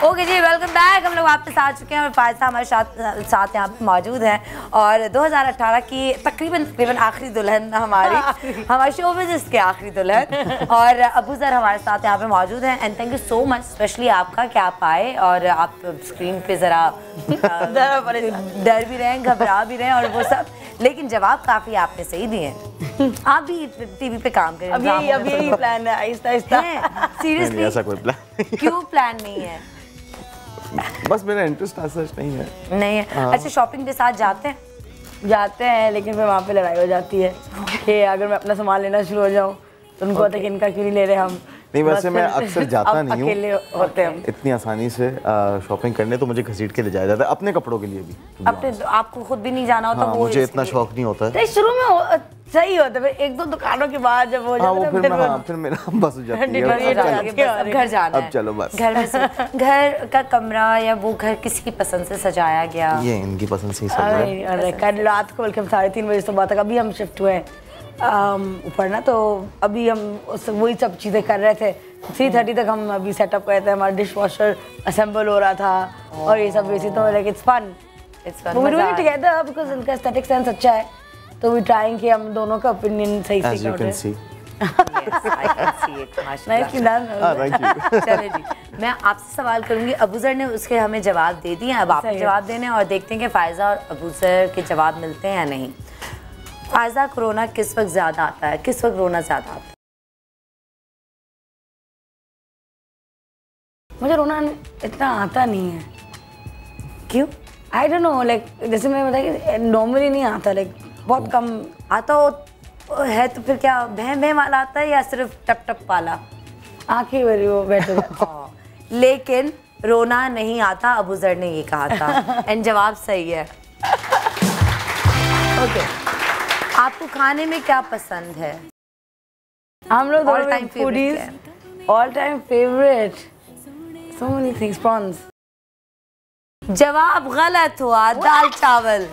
ओके जी, वेलकम बैक। हम लोग वापस आ चुके हैं और फायजा हमारे साथ यहाँ पे मौजूद हैं और 2018 की तकरीबन आखिरी दुल्हन हमारे शोबिज़ के आखिरी दुल्हन और अबूज़र हमारे साथ यहाँ पे मौजूद हैं। And thank you so much specially आपका कि आप आए और आप स्क्रीन पे ज़रा डर भी रहे हैं, घबरा भी रहे हैं और वो सब, लेकिन जवाब काफ़ी आपने सही दिए हैं। आप भी टीवी पे काम करें। अब यही प्लान है, आहिस्ता आहिस्ता। सीरियसली ऐसा कोई प्लान क्यों प्लान नहीं है? बस मेरा इंटरेस्ट ऐसा नहीं है। अच्छा, शॉपिंग के साथ जाते हैं लेकिन फिर वहाँ पे लड़ाई हो जाती है कि अगर मैं अपना सामान लेना शुरू हो जाऊँ तो उनको होता है कि इनका क्यों नहीं ले रहे हम। नहीं, वैसे मैं अक्सर जाता नहीं हूँ, अकेले होते हैं इतनी आसानी से शॉपिंग करने, तो मुझे घसीट के ले जाया जाता है अपने कपड़ों के लिए भी। अपने आपको खुद भी नहीं जाना होता? हाँ, मुझे इतना शौक नहीं होता है। शुरू में सही होता है, एक दो दुकानों के बाद जब हो जाता है फिर मेरा बस हो जाती है घर जाना अब चलो बस। घर में घर का कमरा या वो घर किसकी पसंद से सजाया गया? ये इनकी पसंद से ही सजाया है। कल रात को बल्कि 3:30 बजे सुबह तक अभी हम शिफ्ट हुए ऊपर ना, तो अभी हम वही सब चीज़ें कर रहे थे। 3:30 तक हम अभी सेटअप कर रहे थे, हमारा डिश वॉशर असेंबल हो रहा था और ये सब वैसे, तो like it's fun we do it together because उनका एस्थेटिक सेंस अच्छा है, तो वी ट्राइंग कि हम दोनों का ओपिनियन सही से करें। चलिए जी, मैं आपसे सवाल करूंगी। अबूज़र ने उसके हमें जवाब दे दिए, अब आपने जवाब देने और देखते हैं कि फायजा और अबूज़र के जवाब मिलते हैं या नहीं। फायजा, कोरोना किस वक्त ज़्यादा आता है, किस वक्त रोना ज़्यादा आता है? मुझे रोना इतना आता नहीं है। क्यों? आई डोंट नो, लाइक जैसे मैं बताया कि नॉर्मली नहीं आता, लाइक बहुत कम आता है। तो फिर क्या भैं वाला आता है या सिर्फ टप टप वाला? आंखें मेरी वो बैठ जाती। लेकिन रोना नहीं आता, अबूज़र ने ये कहा था एंड जवाब सही है। ओके, आपको खाने में क्या पसंद है? हम लोग all time foodies, all time favourite, so many things, prawns. जवाब गलत हुआ, दाल चावल।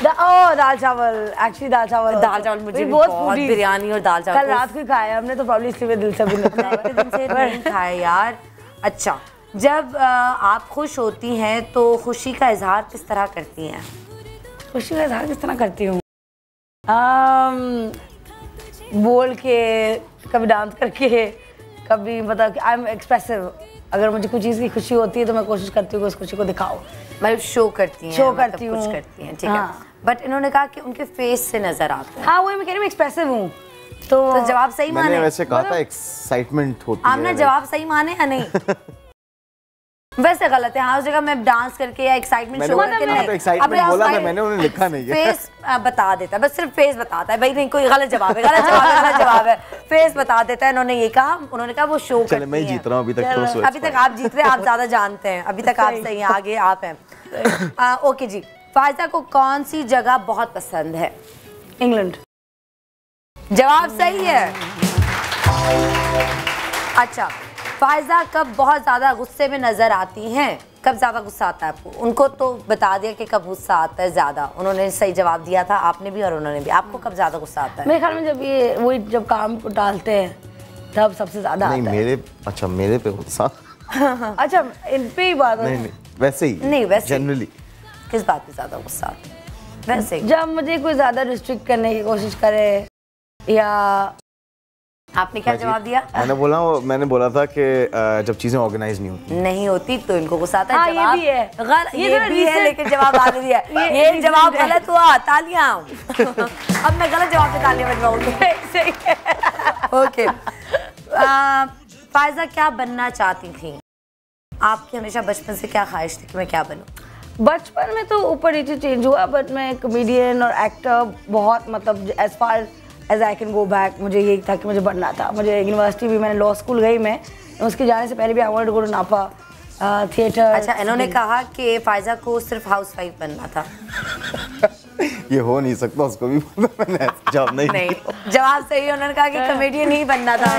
दाल चावल, एक्चुअली दाल चावल मुझे भी बहुत बिरयानी और दाल चावल कल रात को खाया हमने, तो प्रॉब्लम इसलिए दिल से भी नहीं खाया यार। अच्छा, जब आप खुश होती हैं तो खुशी का इजहार किस तरह करती हैं? खुशी का इजहार किस तरह करती हूँ? बोल के, कभी डांस करके, कभी मतलब आई एम एक्सप्रेसिव। अगर मुझे कुछ चीज़ की खुशी होती है तो मैं कोशिश करती हूँ कि उस खुशी को दिखाओ, मतलब शो करती हैं, शो करती हूँ, कुछ करती हैं, ठीक है। बट इन्होंने कहा कि उनके फेस से नजर आता है। हाँ, वही मैं कह रही हूँ, एक्सप्रेसिव हूँ। तो जवाब सही माने? मैंने वैसे कहा था एक्साइटमेंट होती है। आपने जवाब सही माने या नहीं? वैसे गलत है। हाँ, उस जगह मैं डांस करके या एक्साइटमेंट शो करके नहीं। एक्साइटमेंट बोला था मैंने, उन्होंने लिखा नहीं है। फेस बता देता है, बस सिर्फ फेस बताता है। भाई नहीं, कोई गलत जवाब है, गलत जवाब है। फेस बता देता है। इन्होंने ये कहा, उन्होंने कहा वो शो करती है। मैं जीत रहा हूँ अभी तक। अभी तक आप जीत रहे हैं, आप ज्यादा जानते हैं। अभी तक आप सही हैं, आगे आप हैं। ओके जी, फायजा को कौन सी जगह बहुत पसंद है? इंग्लैंड। जवाब सही है। अच्छा, फायजा कब बहुत ज़्यादा गुस्से में नज़र आती हैं? कब ज़्यादा गुस्सा आता है आपको? उनको तो बता दिया कि कब गुस्सा आता है ज़्यादा, उन्होंने सही जवाब दिया था, आपने भी और उन्होंने भी। आपको कब ज़्यादा गुस्सा आता है? मेरे ख्याल में जब ये वही जब काम को टालते हैं तब सबसे ज़्यादा आता है। अच्छा, मेरे पे गुस्सा? अच्छा, इन पे ही बात है? नहीं, वैसे ही। नहीं, वैसे जनरली। किस बात पे ज़्यादा गुस्सा आता है? वैसे जब मुझे कोई ज़्यादा रिस्ट्रिक्ट करने की कोशिश करे या आपने क्या जवाब दिया? मैंने बोला था कि जब चीजें ऑर्गेनाइज नहीं होती तो इनको गुस्सा आता है। हाँ, जवाब ये भी है, ये भी है, लेकिन जवाब आगे दिया है। ये जवाब गलत हुआ, तालियां। अब मैं गलत जवाब पे तालियां बजवाऊंगी। सही है। ओके, फायजा क्या बनना चाहती थी? आपकी हमेशा बचपन से क्या ख्वाहिश थी कि मैं क्या बनूं? बचपन में तो ऊपर नीचे चेंज हुआ, बट मैं कॉमेडियन और एक्टर बहुत, मतलब as far as I can go back, मुझे यही था कि मुझे बनना था। मुझे यूनिवर्सिटी भी, मैंने लॉ स्कूल गई मैं, उसके जाने से पहले भी I wanted to go to NAPA theatre. अच्छा, इन्होंने कहा कि फायजा को सिर्फ हाउसवाइफ बनना था। ये हो नहीं सकता, उसको भी मैंने जवाब नहीं जवाब सही है। उन्होंने कहा कि कॉमेडियन ही बनना था,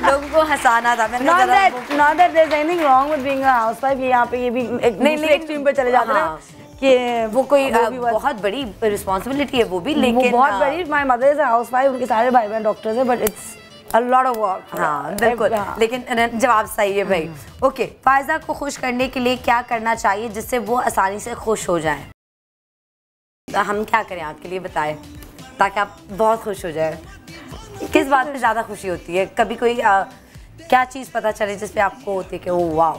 लोगों को हंसाना था। Not that there's anything wrong with being a housewife। यहाँ पे ये भी एक दूसरे एक्सट्रीम पे चले जाते हैं कि वो कोई बहुत बड़ी रिस्पॉन्सिबिलिटी है वो भी, लेकिन बहुत बड़ी। My mother is a housewife, उनके सारे भाई बहन डॉक्टर्स हैं, but it's A lot of work. हाँ बिल्कुल, लेकिन जवाब सही है भाई। ओके, फायजा को खुश करने के लिए क्या करना चाहिए जिससे वो आसानी से खुश हो जाएं? हम क्या करें आपके लिए, बताएं, ताकि आप बहुत खुश हो जाए। किस बात पे ज़्यादा खुशी होती है? कभी कोई क्या चीज़ पता चले जिसपे आपको होती है कि ओ वाह।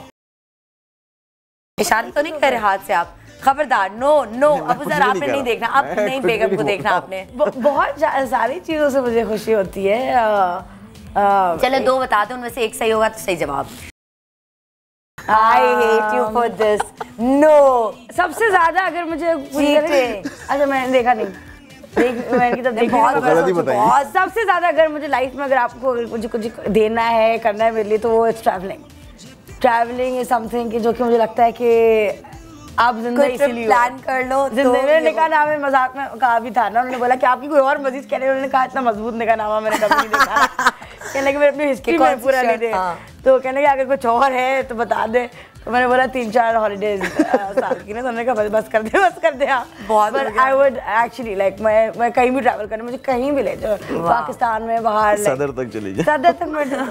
इशारा तो नहीं कर रहे हाथ से आप? खबरदार, नो नो अबू ज़र, आपने नहीं देखना, अब नहीं बेगम को देखना आपने। बहुत सारी चीज़ों से मुझे खुशी होती है। चलो 2 बता दो, उनमें से एक सही होगा तो सही जवाब। I hate you for this. No. सबसे ज्यादा अगर मुझे अच्छा मैंने देखा नहीं, बहुत सबसे ज्यादा अगर मुझे लाइफ में अगर आपको मुझे कुछ देना है, करना है मेरे लिए, तो वो इट्स ट्रैवलिंग इज समथिंग कि जो कि मुझे लगता है कि आप जिंदगी इसीलिए प्लान कर लो। जिंदगी निकाहनामे मजाक में कहा भी था ना, उन्होंने बोला कि आपकी कोई और मजीद कह रहे हैं, उन्होंने कहा इतना मजबूत निकाहनामा मैंने कभी नहीं देखा। कहने लगे मैं अपनी हिस्ट्री में पूरा नहीं दे, तो कहने लगे अगर कुछ और है तो बता दे। तो मैंने बोला 3-4 हॉलीडेज साल की ना, तो हमने कहा बस कर दे बहुत। But I would actually like मैं कहीं भी ट्रैवल करना, मुझे कहीं भी ले जाओ, पाकिस्तान में बाहर सदर तक चली जाए, सदर तक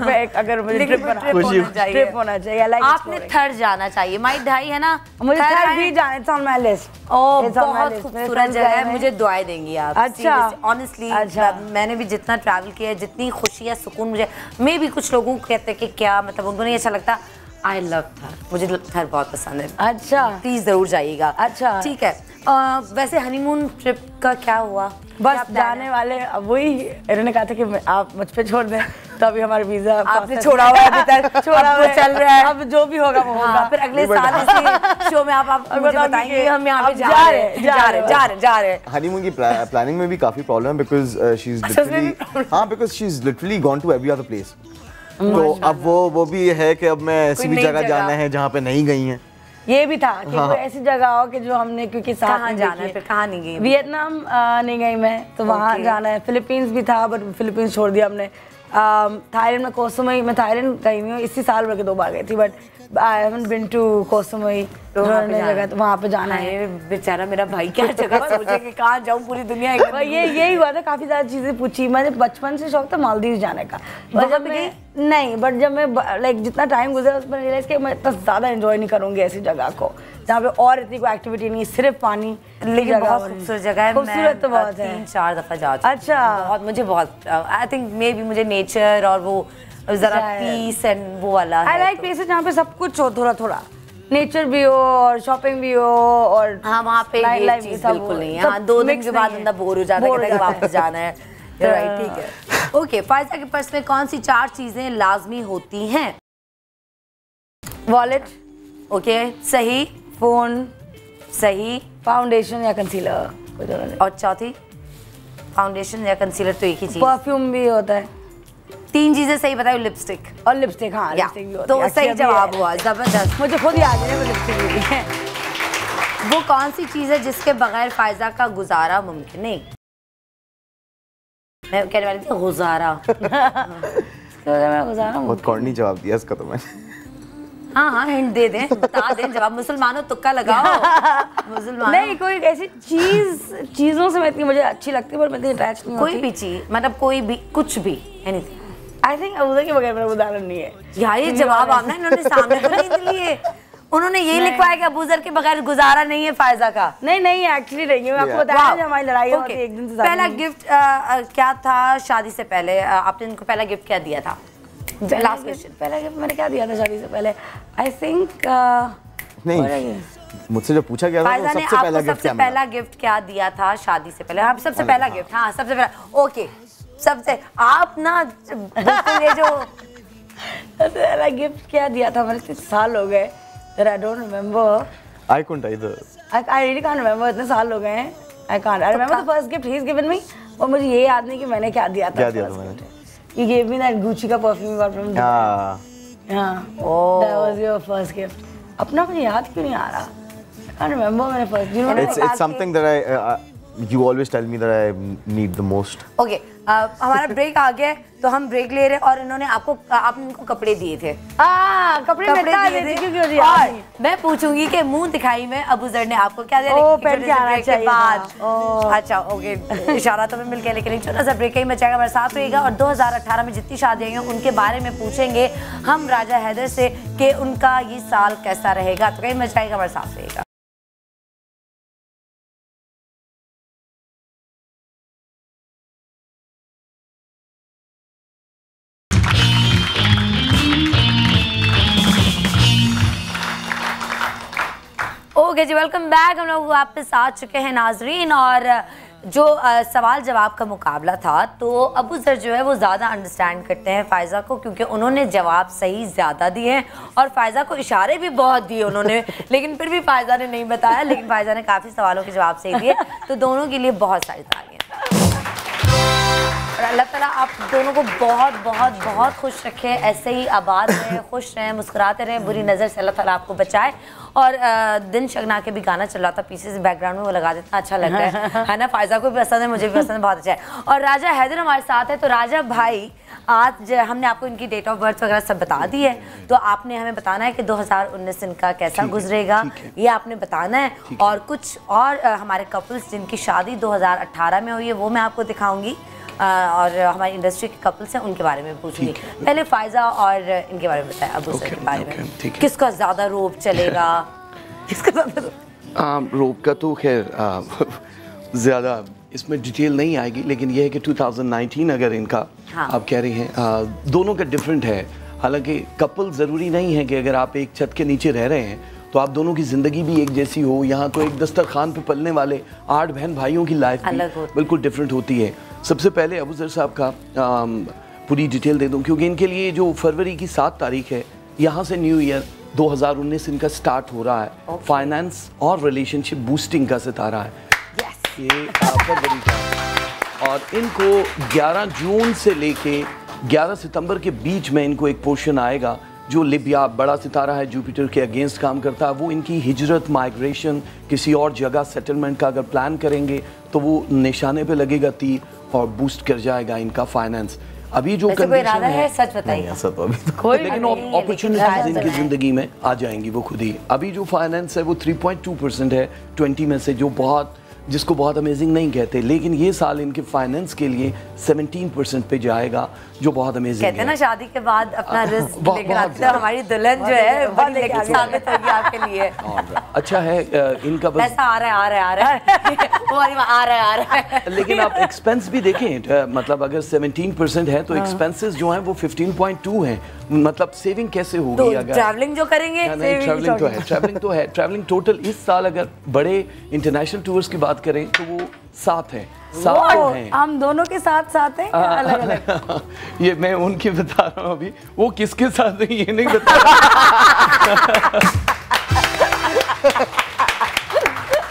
मैं अगर मुझे ट्रिप होना चाहिए। आपने थर जाना चाहिए, माई ढाई है ना, मुझे थर भी जाना, इट्स ऑन माय लिस्ट। बहुत खूबसूरत जगह है, मुझे दुआएं देंगी आप। अच्छा, ऑनेस्टली मैंने भी जितना ट्रैवल किया है, जितनी खुशी है, सुकून मुझे, मैं भी कुछ लोगों को कहते हैं कि क्या मतलब उनको नहीं अच्छा लगता, आई लव थर, मुझे थर बहुत पसंद है। अच्छा, प्लीज जरूर जाइएगा। अच्छा ठीक है। वैसे हनीमून ट्रिप का क्या हुआ? बस जाने वाले, अब वही इन्होंने कहा था कि आप मुझ पे छोड़ दें, तो अभी हमारा वीजा आपने छोड़ा हुआ है, अभी तक छोड़ा हुआ चल रहा है, अब जो भी होगा वो होगा। फिर अगले साल इसी शो में आप मुझे बताएंगे हम यहाँ पे जा रहे हैं। हनीमून की प्लानिंग में भी काफी प्रॉब्लम है, because she is literally gone to every other place. तो अब वो भी है कि अब मैं ऐसी भी जगह जाना है जहाँ पे नहीं गई हैं। ये भी था कि कोई ऐसी जगह हो कि जो हमने, क्योंकि साथ में जाना है, फिर कहाँ नहीं गई? वियतनाम नहीं गई मैं, तो वहाँ जाना है। फिलीपींस भी था, बट फिलीपींस छोड़ दिया हमने। थाईलैंड में कोसुमई, मैं थाईलैंड गई हुई हूँ इसी साल बल्कि 2 बार गई थी, but I haven't been to कोसुमई, जगह तो वहाँ पे जाना है। बेचारा मेरा भाई क्या जगह सोचे कि कहाँ जाऊँ, पूरी दुनिया यही हुआ था। काफ़ी ज़्यादा चीज़ें पूछी, मैंने बचपन से शौक था मालदीव जाने का, बट जब मैं नहीं, बट जब मैं लाइक जितना टाइम गुजरा उसमें रियलाइज कि मैं इतना ज़्यादा एंजॉय नहीं करूँगी ऐसी जगह को जहाँ पे और इतनी कोई एक्टिविटी नहीं, सिर्फ पानी। लेकिन बहुत खूबसूरत जगह है, खूबसूरत तो बहुत है, 3-4 दफ़ा जा चुकी। अच्छा, बहुत मुझे बहुत आई थिंक मे बी मुझे नेचर और वो जरा पीस एंड वो वाला आई लाइक प्लेसेस जहाँ पे सब कुछ हो, थोड़ा थोड़ा नेचर भी हो और शॉपिंग भी हो, और हाँ वहाँ पे ये चीज़ बिल्कुल नहीं है। हाँ 2 दिन के बाद बंदा बोर हो जाता है, वापस जाना है। राइट, ठीक है। ओके, फायजा के पर्स में कौन सी 4 चीजें लाजमी होती हैं? वॉलेट, ओके सही। फोन सही। फाउंडेशन या कंसीलर, और चौथी? फाउंडेशन या कंसीलर तो एक ही चीज। परफ्यूम भी होता है। 3 चीजें सही बताओ। लिपस्टिक और लिपस्टिक, हाँ लिपस्टिक भी होती है। तो सही जवाब हुआ, जबरदस्त। मुझे खुद याद है लिपस्टिक भी है। वो कौन सी चीज है जिसके बगैर फायजा का गुजारा मुमकिन नहीं? मैं कहने वाली थी गुजारा। बहुत कॉर्नी जवाब दिया इसका तो मैंने। हाँ हिंट दे दें, बता दें जवाब। मुसलमानों तुक्का लगाओ। मुसलमान नहीं, कोई ऐसी चीजों से मैं इतनी मुझे अच्छी लगती है, पर मैं इतनी अटैच नहीं होती। कोई भी चीज, मतलब कोई भी, कुछ भी, एनीथिंग। आई थिंक अबूजा के बगैर मेरा उदाहरण नहीं है। यार ये जवाब आपने इन्होंने सामने तो नहीं लिए। उन्होंने यही लिखवाया कि अबूजर के बगैर गुजारा नहीं है फायजा का। नहीं एक्चुअली नहीं है। आपको बताया जब हमारी लड़ाई होती है एक दिन से। पहला गिफ्ट क्या था शादी से पहले? आपने इनको पहला गिफ्ट क्या दिया था? Last question. पहला गिफ्ट मैंने क्या दिया था शादी से पहले? आई थिंक नहीं, मुझसे जो पूछा गया था तो सबसे पहला गिफ्ट क्या दिया था शादी से पहले? आप सबसे पहला गिफ्ट, हाँ सबसे पहला। ओके, सबसे आप ना ये जो पहला गिफ्ट क्या दिया था, मैंने 3 साल हो गए। I don't remember. I couldn't either. I really can't remember. इतने साल हो गए हैं। I can't. I remember the first gift he's given me. और मुझे ये याद नहीं कि मैंने क्या दिया था। क्या दिया था मैंने? You gave me that Gucci का perfume you got from Dubai. हाँ। That was your first gift. अपना मुझे याद क्यों नहीं आ रहा? I can't remember मैंने first. It's something that you always tell me that I need the most. Okay, हमारा ब्रेक आ गया है तो हम ब्रेक ले रहे हैं और इन्होंने आपने इनको कपड़े दिए थे। कपड़े दिए थे क्यों दिया? और मैं पूछूंगी कि मुंह दिखाई में अबू जर ने आपको क्या दिया? पहन के आना चाहिए। अच्छा ओके, इशारा तो मैं मिल गया, लेकिन छोटा सा ब्रेक ही मचाएगा, हमारे साथ रहेगा और 2018 में जितनी शादियां हैं उनके बारे में पूछेंगे हम राजा हैदर से कि उनका ये साल कैसा रहेगा। तो कहीं मचाएगा, हमारे साथ रहेगा। ओके जी, वेलकम बैक। हम लोग वापस आ चुके हैं नाजरीन, और जो सवाल जवाब का मुकाबला था तो अबू जर जो है वो ज़्यादा अंडरस्टैंड करते हैं फ़ायज़ा को, क्योंकि उन्होंने जवाब सही ज़्यादा दिए हैं और फ़ायज़ा को इशारे भी बहुत दिए उन्होंने, लेकिन फिर भी फ़ायज़ा ने नहीं बताया, लेकिन फ़ायज़ा ने काफ़ी सवालों के जवाब सही दिए, तो दोनों के लिए बहुत सारी तालियां। और अल्लाह ताला आप दोनों को बहुत बहुत बहुत खुश रखे, ऐसे ही आबाद रहें, खुश रहें, मुस्कुराते रहें, बुरी नज़र से अल्लाह ताला आपको बचाए। और दिन शगना के भी गाना चल रहा था पीछे से बैकग्राउंड में, वो लगा देता अच्छा लग रहा है ना? फ़ायज़ा को भी पसंद है, मुझे भी पसंद है, बहुत अच्छा है। और राजा हैदर हमारे साथ है। तो राजा भाई, आज हमने आपको इनकी डेट ऑफ बर्थ वगैरह सब बता दी है, तो आपने हमें बताना है कि 2019 इनका कैसा गुजरेगा, ये आपने बताना है। और कुछ और हमारे कपल्स जिनकी शादी 2018 में हुई है वो मैं आपको दिखाऊंगी, और हमारी इंडस्ट्री के कपल्स हैं उनके बारे में पूछूंगी। पहले फ़ायज़ा और इनके बारे में बताएं, अबू सर के बारे में, किसका ज़्यादा रोब चलेगा? किसका ज़्यादा रोब का तो खैर ज़्यादा इसमें डिटेल नहीं आएगी, लेकिन यह है कि 2019 अगर इनका आप कह रही हैं, दोनों का डिफरेंट है। हालांकि कपल ज़रूरी नहीं है कि अगर आप एक छत के नीचे रह रहे हैं तो आप दोनों की ज़िंदगी भी एक जैसी हो। यहाँ तो एक दस्तरखान पे पलने वाले 8 बहन भाइयों की लाइफ बिल्कुल डिफरेंट होती है। सबसे पहले अबू जर साहब का पूरी डिटेल दे दूं, क्योंकि इनके लिए जो फरवरी की 7 तारीख है, यहाँ से न्यू ईयर 2019 इनका स्टार्ट हो रहा है। फाइनेंस और रिलेशनशिप बूस्टिंग का सितारा है ये फरवरी का, और इनको 11 जून से लेके 11 सितंबर के बीच में इनको एक पोर्शन आएगा जो लिबिया, बड़ा सितारा है, जुपिटर के अगेंस्ट काम करता है। वो इनकी हिजरत, माइग्रेशन, किसी और जगह सेटलमेंट का अगर प्लान करेंगे तो वो निशाने पे लगेगा तीर और बूस्ट कर जाएगा इनका फाइनेंस। अभी जो कंडीशन है, सच बताइए, लेकिन अपॉर्चुनिटीज इनकी ज़िंदगी में आ जाएंगी वो खुद ही। अभी जो फाइनेंस है वो 3.2% है 20 में से, जो बहुत, जिसको बहुत अमेजिंग नहीं कहते, लेकिन ये साल इनके फाइनेंस के लिए 17% पे जाएगा, जो बहुत अमेजिंग है। कहते हैं ना शादी के बाद अपना रिस्क लेकर आते हैं, हमारी दुल्हन जो है बहुत लेकिन साबित होगी आपके लिए। अच्छा है इनका बस पैसा आ रहा है लेकिन आप एक्सपेंस भी देखें, मतलब अगर 17% है तो एक्सपेंसेस जो हैं वो 15.2 हैं, मतलब सेविंग कैसे होगी? तो अगर ट्रैवलिंग जो करेंगे, ट्रैवलिंग तो है, ट्रैवलिंग टोटल इस साल अगर बड़े इंटरनेशनल टूर्स की बात करें तो वो 7 हैं। 7 हैं। हम दोनों के साथ साथ हैं, अलग अलग? ये मैं उनके बता रहा हूँ, अभी वो किसके साथ है ये नहीं बता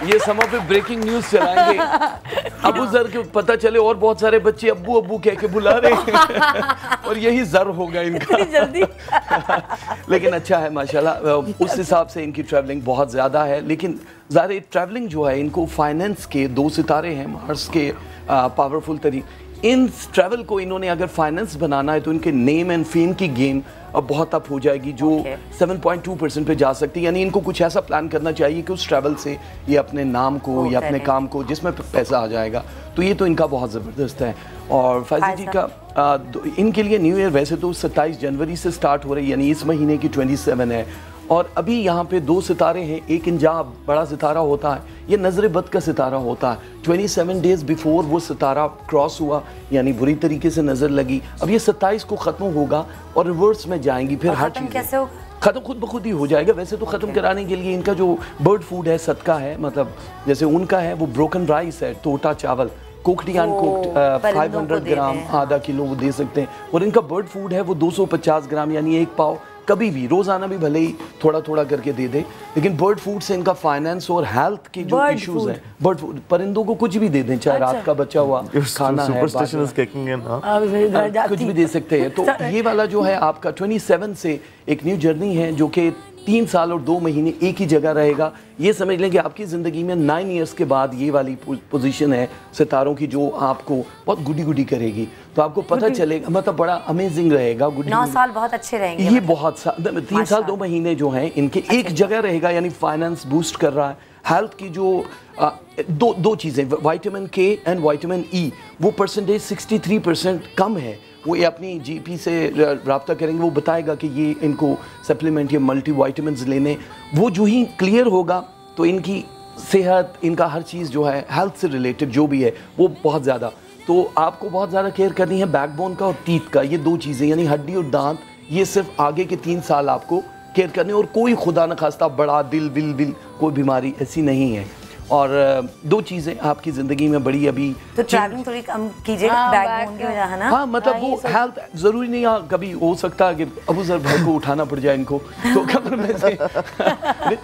ये समय पे ब्रेकिंग न्यूज चलाएंगे, अबू जर के पता चले और बहुत सारे बच्चे अब्बू अब्बू कह के बुला रहे हैं और यही जर होगा इनका जल्दी लेकिन अच्छा है माशाल्लाह, उस हिसाब से इनकी ट्रैवलिंग बहुत ज़्यादा है। लेकिन ज़्यादा ट्रैवलिंग जो है, इनको फाइनेंस के 2 सितारे हैं मार्स के पावरफुल तरीके, इन ट्रैवल को इन्होंने अगर फाइनेंस बनाना है तो इनके नेम एंड फेम की गेम अब बहुत अप हो जाएगी, जो 7.2% पे जा सकती है। यानी इनको कुछ ऐसा प्लान करना चाहिए कि उस ट्रैवल से ये अपने नाम को या अपने काम को, जिसमें पैसा आ जाएगा, तो ये तो इनका बहुत ज़बरदस्त है। और फैज़ा जी का इनके लिए न्यू ईयर वैसे तो 27 जनवरी से स्टार्ट हो रही है, यानी इस महीने की 27 है, और अभी यहाँ पे 2 सितारे हैं। एक इंजाब बड़ा सितारा होता है, ये नज़र बद का सितारा होता है। 27 डेज़ बिफोर वो सितारा क्रॉस हुआ, यानी बुरी तरीके से नज़र लगी। अब ये 27 को ख़त्म होगा और रिवर्स में जाएंगी, फिर हर चीज़ कैसे होगा? ख़त्म खुद ब खुद ही हो जाएगा। वैसे तो ख़त्म कराने के लिए इनका जो बर्ड फूड है, सदका है, मतलब जैसे उनका है वो ब्रोकन राइस है, टोटा चावल, कुकड अनकुकड 500 ग्राम, आधा किलो वो दे सकते हैं। और इनका बर्ड फूड है वो 250 ग्राम, यानी 1 पाव कभी भी, रोज़ाना भी भले ही थोड़ा थोड़ा करके दे दे। लेकिन बर्ड फूड से इनका फाइनेंस और हेल्थ के जो इश्यूज हैं, बर्ड फूड, परिंदों को कुछ भी दे दें, चाहे रात का बचा हुआ खाना है, कुछ भी दे सकते हैं। तो ये वाला जो है आपका 27 से एक न्यू जर्नी है, जो कि 3 साल और 2 महीने एक ही जगह रहेगा। ये समझ लें कि आपकी ज़िंदगी में 9 इयर्स के बाद ये वाली पोजीशन है सितारों की जो आपको बहुत गुडी गुडी करेगी, तो आपको पता चलेगा, मतलब बड़ा अमेजिंग रहेगा। 9 साल बहुत अच्छे रहेंगे। ये बहुत 3 साल 2 महीने जो हैं इनके एक जगह रहेगा, यानी फाइनेंस बूस्ट कर रहा है। हेल्थ की जो दो चीज़ें, विटामिन के एंड विटामिन ई, वो परसेंटेज 63% कम है। वो ये अपनी जीपी से रब्ता करेंगे, वो बताएगा कि ये इनको सप्लीमेंट या मल्टी विटामिन्स लेने, वो जो ही क्लियर होगा तो इनकी सेहत, इनका हर चीज़ जो है हेल्थ से रिलेटेड जो भी है वो बहुत ज़्यादा, तो आपको बहुत ज़्यादा केयर करनी है बैकबोन का और टीथ का, ये 2 चीज़ें यानी हड्डी और दांत, ये सिर्फ आगे के 3 साल आपको केयर करने, और कोई खुदा न खास्ता बड़ा दिल कोई बीमारी ऐसी नहीं है। और 2 चीज़ें आपकी ज़िंदगी में बड़ी अभी तो ट्रैवलिंग थोड़ी कम कीजिएगा बैकबोन की वजह है ना। हाँ, मतलब वो हेल्थ ज़रूरी नहीं, हाँ कभी हो सकता है कि अबू ज़र भाई को उठाना पड़ जाए इनको, तो कमर में से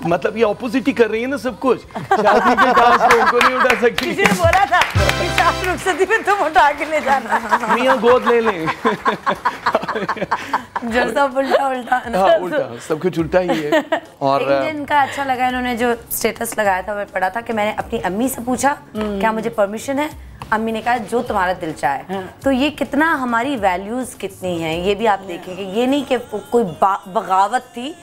मतलब ये ऑपोजिट ही कर रही है ना सब कुछ, शादी के टास्क को उनको नहीं उठा सकती। किसी ने बोला था कि शादी रुखसती में तुम उठा के ले जाना, मियाँ गोद ले लें। जैसा उल्टा हाँ, उल्टा सब कुछ उल्टा ही है। और इनका अच्छा लगा, इन्होंने जो स्टेटस लगाया था मैं पढ़ा था कि मैंने अपनी अम्मी से पूछा क्या मुझे परमिशन है, अम्मी ने कहा जो तुम्हारा दिल चाहे। तो ये कितना हमारी वैल्यूज कितनी हैं ये भी आप देखेंगे, ये नहीं कि कोई बगावत थी,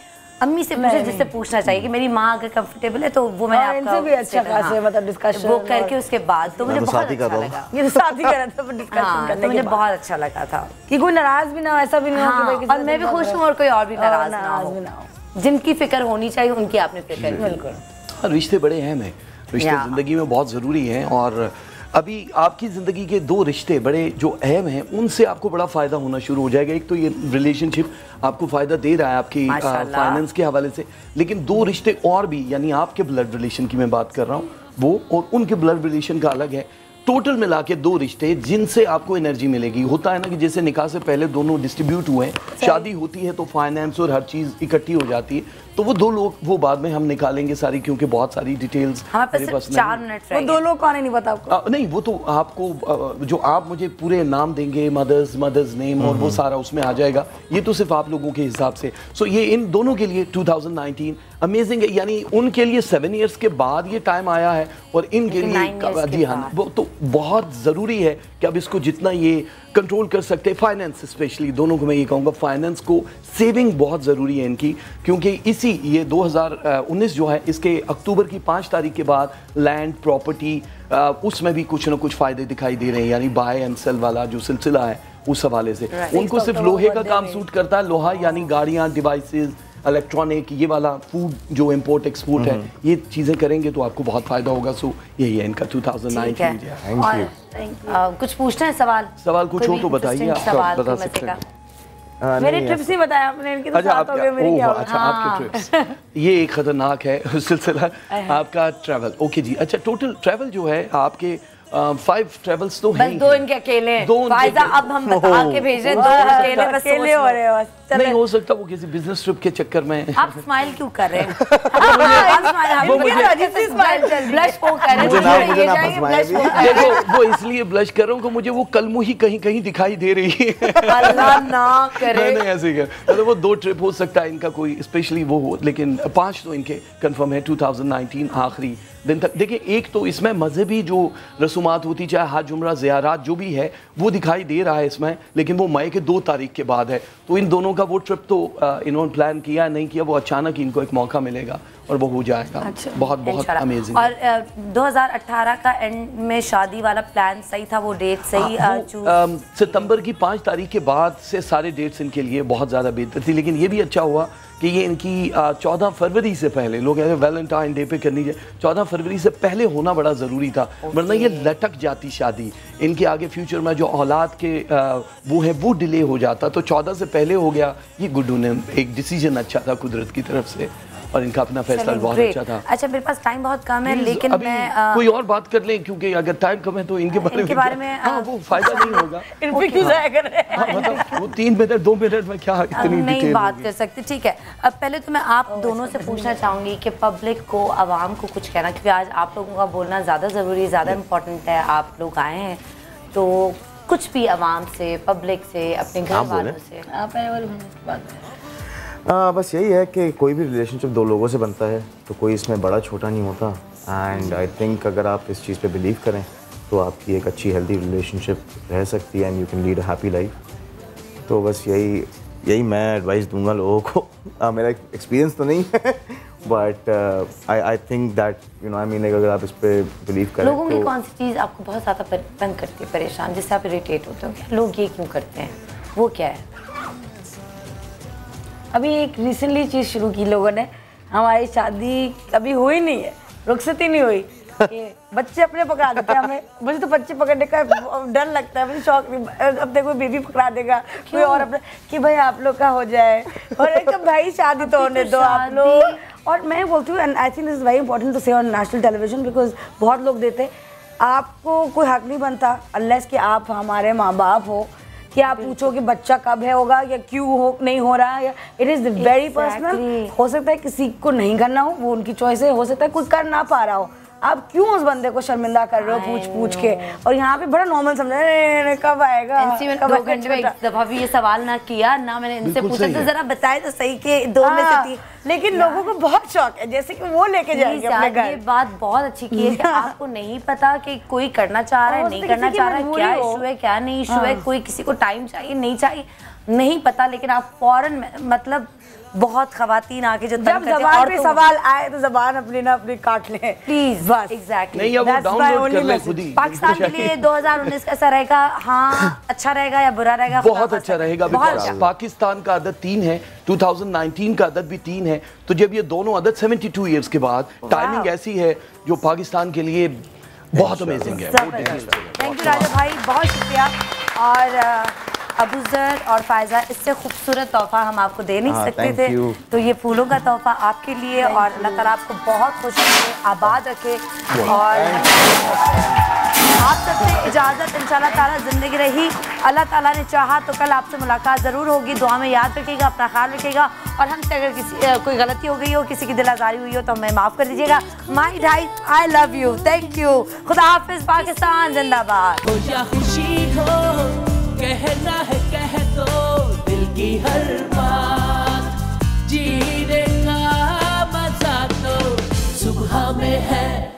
अम्मी से पूछे जिससे पूछना चाहिए कि मेरी माँ अगर कंफर्टेबल है तो वो मैंने आपका भी अच्छा खासे मतलब डिस्कशन वो करके उसके बाद तो मुझे बहुत अच्छा लगा। ये तो साथ ही कर रहा था डिस्कशन करने के मुझे बहुत अच्छा लगा था कि कोई नाराज भी ना हो, ऐसा भी ना हो कि और मैं भी खुश हूँ और कोई और भी नाराज ना हो। जिनकी फिक्र होनी चाहिए उनकी आपने फिक्र की। बिल्कुल, रिश्ते बड़े अहम हैं, रिश्ते ज़िंदगी में बहुत ज़रूरी हैं, और अभी आपकी ज़िंदगी के 2 रिश्ते बड़े जो अहम हैं उनसे आपको बड़ा फ़ायदा होना शुरू हो जाएगा। एक तो ये रिलेशनशिप आपको फ़ायदा दे रहा है आपकी फाइनेंस के हवाले से, लेकिन 2 रिश्ते और भी, यानी आपके ब्लड रिलेशन की मैं बात कर रहा हूँ, वो और उनके ब्लड रिलेशन का अलग है। टोटल मिला के 2 रिश्ते जिनसे आपको एनर्जी मिलेगी। होता है ना कि जैसे निकाह से पहले दोनों डिस्ट्रीब्यूट हुए हैं, शादी होती है तो फाइनेंस और हर चीज़ इकट्ठी हो जाती है, तो वो 2 लोग वो बाद में हम निकालेंगे सारी, क्योंकि बहुत सारी डिटेल्स हमारे पास 4 मिनट वो 2 लोग कौन है नहीं पता आपको? नहीं, वो तो आपको जो आप मुझे पूरे नाम देंगे, मदर्स नेम और वो सारा उसमें आ जाएगा, ये तो सिर्फ आप लोगों के हिसाब से। सो ये इन दोनों के लिए 2019 अमेजिंग है, यानी उनके लिए 7 इयर्स के बाद ये टाइम आया है, और इनके लिए जी हाँ, वो तो बहुत ज़रूरी है कि अब इसको जितना ये कंट्रोल कर सकते हैं, फाइनेंस स्पेशली, दोनों को मैं ये कहूँगा फाइनेंस को सेविंग बहुत ज़रूरी है इनकी, क्योंकि ये 2019 जो है इसके अक्टूबर की 5 तारीख के बाद लैंड प्रॉपर्टी उसमें भी कुछ ना कुछ फ़ायदे दिखाई दे रहे हैं, यानी बाय एंड सेल वाला जो सिलसिला है उस हवाले से। उनको सिर्फ लोहे का काम सूट करता है, लोहा यानी गाड़ियाँ, डिवाइसेस, इलेक्ट्रॉनिक, ये वाला फूड जो इम्पोर्ट एक्सपोर्ट है, ये चीज़ें करेंगे तो आपको बहुत फ़ायदा होगा। सो यही है इनका 2019। कुछ पूछना है सवाल कुछ हो तो बताइए, आप बता सकते हैं। मेरे ट्रिप्स ही बताया आपने, इनके तो साथ हो गए, मेरे क्या अच्छा आपके ट्रिप्स, ये एक खतरनाक है सिलसिला आपका ट्रैवल। ओके जी, अच्छा टोटल ट्रैवल जो है आपके 5 ट्रैवल्स तो हैं, 2 इनके अकेले हैं। फायदा अब हम बता के भेज रहे हैं, 2 अकेले बस अकेले हो रहे हो। नहीं हो सकता वो किसी बिजनेस ट्रिप के चक्कर में। आप स्माइल क्यों कर रहे हैं? देखो वो इसलिए ब्लश कर रहा हूँ कि मुझे वो कलमुही कहीं कहीं दिखाई दे रही है। अल्लाह ना करे। नहीं ऐसे ही मतलब वो 2 ट्रिप हो सकता है इनका कोई स्पेशली वो हो, लेकिन 5 तो इनके कंफर्म है 2019 आखिरी दिन तक। देखिए एक तो इसमें मजहबी जो रसूमात होती, चाहे हज उम्रा ज़ियारात जो भी है वो दिखाई दे रहा है इसमें, लेकिन वो मई के 2 तारीख के बाद है, तो इन दोनों का वो ट्रिप तो इन्होंने प्लान किया नहीं किया, वो अचानक इनको एक मौका मिलेगा और वो हो जाएगा। अच्छा, बहुत अमेजिंग। और 2018 का एंड में शादी वाला प्लान सही था, वो डेट सही सितंबर की 5 तारीख के बाद से सारे डेट्स इनके लिए बहुत ज़्यादा बेहतर थी, लेकिन ये भी अच्छा हुआ कि ये इनकी 14 फरवरी से पहले, लोग कहते हैं वैलेंटाइन डे पे करनी चाहिए, 14 फरवरी से पहले होना बड़ा ज़रूरी था, वरना ये लटक जाती शादी, इनके आगे फ्यूचर में जो औलाद के वो है वो डिले हो जाता, तो 14 से पहले हो गया। ये गुड्डू ने एक डिसीजन अच्छा था कुदरत की तरफ से, और इनका अपना फैसला बहुत अच्छा था। अच्छा मेरे पास टाइम बहुत कम है, लेकिन मैं कोई और बात कर लें, क्योंकि अगर टाइम कम है तो इनके बारे में हाँ वो फायदा नहीं होगा। वो 3 मिनट 2 मिनट में क्या इतनी नहीं बात कर सकते। ठीक है, अब पहले तो मैं आप दोनों से पूछना चाहूँगी कि पब्लिक को, आवाम को कुछ कहना, क्योंकि आज आप लोगों का बोलना ज़्यादा ज़रूरी, ज़्यादा इम्पोर्टेंट है, आप लोग आए हैं, तो कुछ भी आवाम से, पब्लिक से, अपने घर वालों से। बस यही है कि कोई भी रिलेशनशिप दो लोगों से बनता है, तो कोई इसमें बड़ा छोटा नहीं होता। एंड आई थिंक अगर आप इस चीज़ पे बिलीव करें तो आपकी एक अच्छी हेल्दी रिलेशनशिप रह सकती है and you can lead a happy life. तो बस यही मैं एडवाइस दूंगा लोगों को। मेरा एक्सपीरियंस तो नहीं है but I think that you know I mean अगर आप इस पे बिलीव करें। लोगों की कौन सी चीज़ आपको बहुत ज़्यादा तंग करती है, परेशान, जिससे आप इरिटेट होते हो? क्या लोग ये क्यों करते हैं, वो क्या है? अभी एक रिसेंटली चीज़ शुरू की लोगों ने, हमारी शादी अभी हुई नहीं है, रुखसती नहीं हुई कि बच्चे अपने पकड़ा देते हैं हमें। मुझे तो बच्चे पकड़ने का डर लगता है, मुझे शौक नहीं। अब देखो बेबी पकड़ा देगा कोई और अपने कि भाई आप लोग का हो जाए, और एक भाई शादी तो होने दो आप लोग। और मैं बोलती हूँ, I think this is very important to say on national television, because बहुत लोग देते, आपको कोई हक नहीं बनता अनलेस कि आप हमारे माँ बाप हो कि आप पूछो कि बच्चा कब है होगा या क्यों हो नहीं हो रहा, या इट इज़ वेरी पर्सनल। हो सकता है किसी को नहीं करना हो, वो उनकी चॉइस है, हो सकता है कोई कर ना पा रहा हो, आप क्यों उस बंदे को शर्मिंदा कर रहे हो पूछ के? और यहाँ पे बड़ा नॉर्मल समझ रहे कब आएगा। 2 घंटे में एक दफा भी ये सवाल ना किया ना मैंने इनसे पूछा, तो जरा बताए तो सही कि 2 में से 3। लेकिन लोगों को बहुत शौक है, जैसे कि वो लेके जाएंगे अपने घर। ये बात बहुत अच्छी की है कि आपको नहीं पता कि कोई करना चाह रहा है नहीं करना चाह रहा है, क्या इशू है क्या नहीं इशू है, कोई किसी को टाइम चाहिए नहीं चाहिए नहीं पता, लेकिन आप फौरन मतलब बहुत खवातीन आके जो जब ज़बान पे सवाल आए तो ज़बान अपनी काट लें प्लीज, बस। एग्जैक्टली नहीं, वो डाउनलोड कर ले खुद ही। पाकिस्तान के लिए 2019 कैसा रहेगा? हाँ, अच्छा रहेगा या बुरा रहेगा? बहुत अच्छा रहेगा, बिकॉज़ पाकिस्तान का अदद 3 है, 2019 का अदद भी 3 है, तो जब ये दोनों अदद 72 ईयर्स के बाद, टाइमिंग ऐसी है जो पाकिस्तान के लिए बहुत अमेजिंग है। थैंक यू राजा भाई, बहुत शुक्रिया। और अबूज़र और फायजा, इससे खूबसूरत तोहफा हम आपको दे नहीं सकते थे, तो ये फूलों का तोहफा आपके लिए, और अल्लाह ताला आपको बहुत खुश रखे, आबाद रखे। और आप सबसे इजाज़त, इंशाल्लाह ताला ज़िंदगी रही, अल्लाह ताला ने चाहा तो कल आपसे मुलाकात ज़रूर होगी। दुआ में याद रखिएगा, अपना ख्याल रखिएगा, और हमसे अगर किसी कोई गलती हो गई हो, किसी की दिल आज़ारी हुई हो तो हमें माफ़ कर दीजिएगा। माई ढाई, I love you, thank you, खुदा हाफिज़, पाकिस्तान जिंदाबाद। कहना है कह दो दिल की हर बात, जीने का मजा तो सुबह में है।